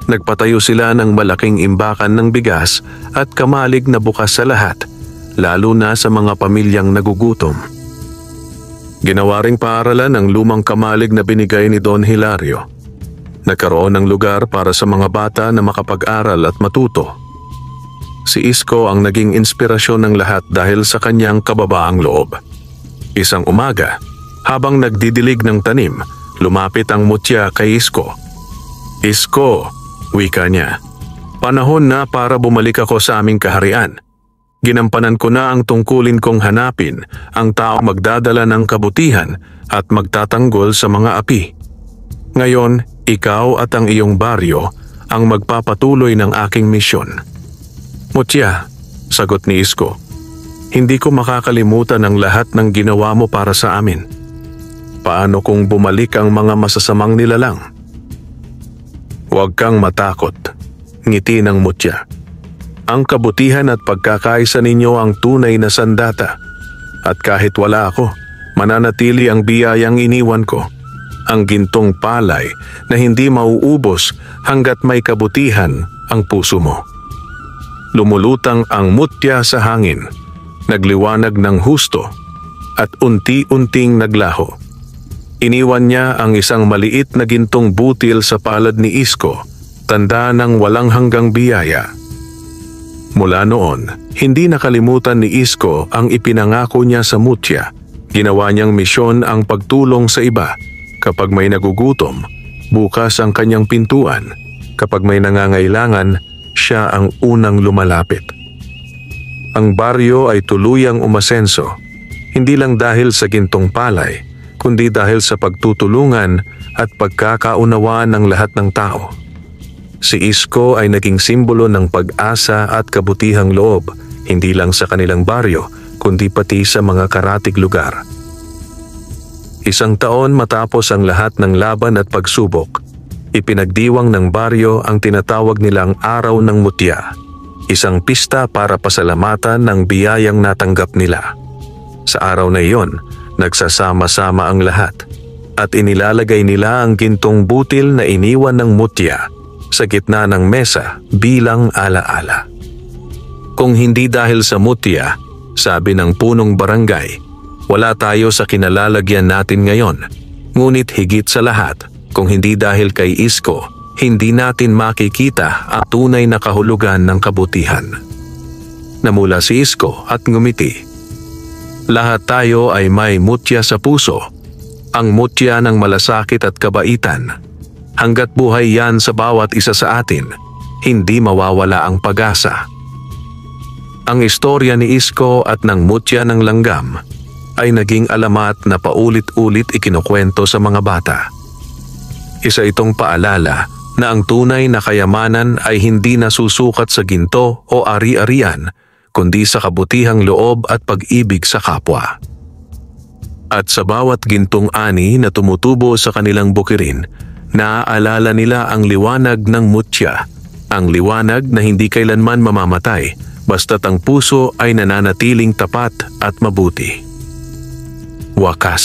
Nagpatayo sila ng malaking imbakan ng bigas at kamalig na bukas sa lahat, lalo na sa mga pamilyang nagugutom. Ginawa ring paaralan ang lumang kamalig na binigay ni Don Hilario. Nagkaroon ng lugar para sa mga bata na makapag-aral at matuto. Si Isko ang naging inspirasyon ng lahat dahil sa kanyang kababaang loob. Isang umaga, habang nagdidilig ng tanim, lumapit ang mutya kay Isko. "Isko," wika niya, "panahon na para bumalik ako sa aming kaharian. Ginampanan ko na ang tungkulin kong hanapin ang taong magdadala ng kabutihan at magtatanggol sa mga api. Ngayon, ikaw at ang iyong baryo ang magpapatuloy ng aking misyon. Mutya, sagot ni Isko, hindi ko makakalimutan ang lahat ng ginawa mo para sa amin. Paano kung bumalik ang mga masasamang nilalang? Huwag kang matakot, ngiti ng Mutya. Ang kabutihan at pagkakaisa ninyo ang tunay na sandata. At kahit wala ako, mananatili ang biyayang iniwan ko. Ang gintong palay na hindi mauubos hanggat may kabutihan ang puso mo. Lumulutang ang Mutya sa hangin, nagliwanag ng husto at unti-unting naglaho. Iniwan niya ang isang maliit na gintong butil sa palad ni Isko, tanda ng walang hanggang biyaya. Mula noon, hindi nakalimutan ni Isko ang ipinangako niya sa Mutya. Ginawa niyang misyon ang pagtulong sa iba. Kapag may nagugutom, bukas ang kanyang pintuan. Kapag may nangangailangan, siya ang unang lumalapit. Ang baryo ay tuluyang umasenso, hindi lang dahil sa gintong palay, kundi dahil sa pagtutulungan at pagkakaunawaan ng lahat ng tao. Si Isko ay naging simbolo ng pag-asa at kabutihang loob, hindi lang sa kanilang baryo, kundi pati sa mga karatig lugar. Isang taon matapos ang lahat ng laban at pagsubok, ipinagdiwang ng baryo ang tinatawag nilang Araw ng Mutya, isang pista para pasalamatan ng biyayang natanggap nila. Sa araw na iyon, nagsasama-sama ang lahat at inilalagay nila ang gintong butil na iniwan ng Mutya sa gitna ng mesa bilang alaala. Kung hindi dahil sa Mutya, sabi ng punong barangay, wala tayo sa kinalalagyan natin ngayon. Ngunit higit sa lahat, kung hindi dahil kay Isko, hindi natin makikita ang tunay na kahulugan ng kabutihan. Namula si Isko at ngumiti. Lahat tayo ay may Mutya sa puso, ang Mutya ng malasakit at kabaitan. Hanggat buhay yan sa bawat isa sa atin, hindi mawawala ang pag-asa. Ang istorya ni Isko at ng Mutya ng langgam ay naging alamat na paulit-ulit ikinukwento sa mga bata. Isa itong paalala na ang tunay na kayamanan ay hindi nasusukat sa ginto o ari-arian, kundi sa kabutihang loob at pag-ibig sa kapwa. At sa bawat gintong ani na tumutubo sa kanilang bukirin, naaalala nila ang liwanag ng Mutya, ang liwanag na hindi kailanman mamamatay basta't ang puso ay nananatiling tapat at mabuti. Wakas.